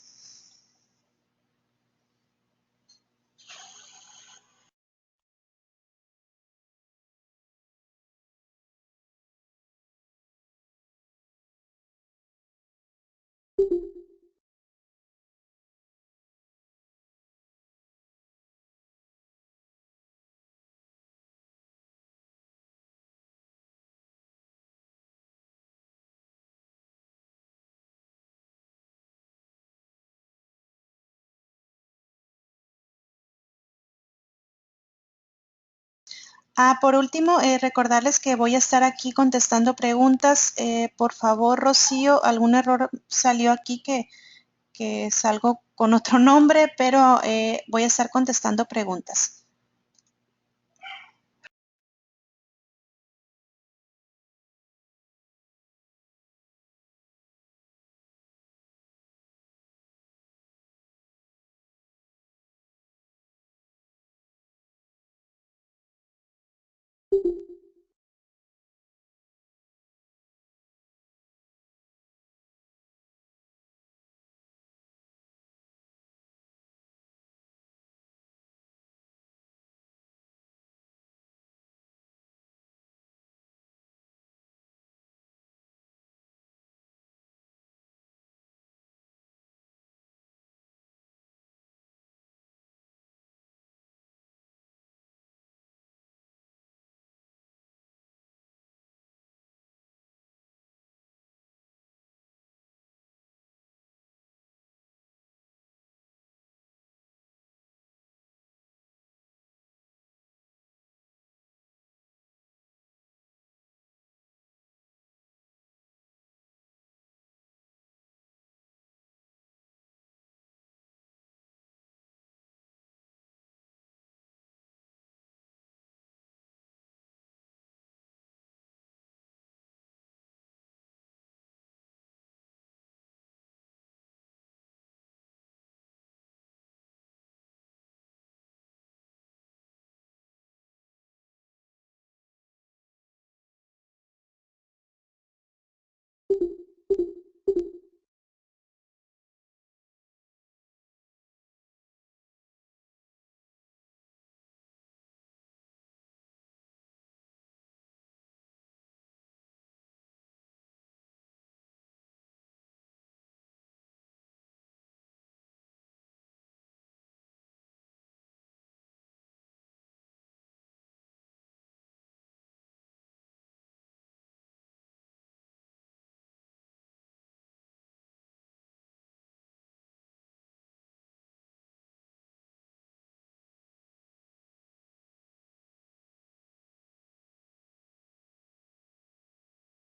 [SPEAKER 2] Por último, recordarles que voy a estar aquí contestando preguntas. Por favor, Rocío, algún error salió aquí que salgo con otro nombre, pero voy a estar contestando preguntas.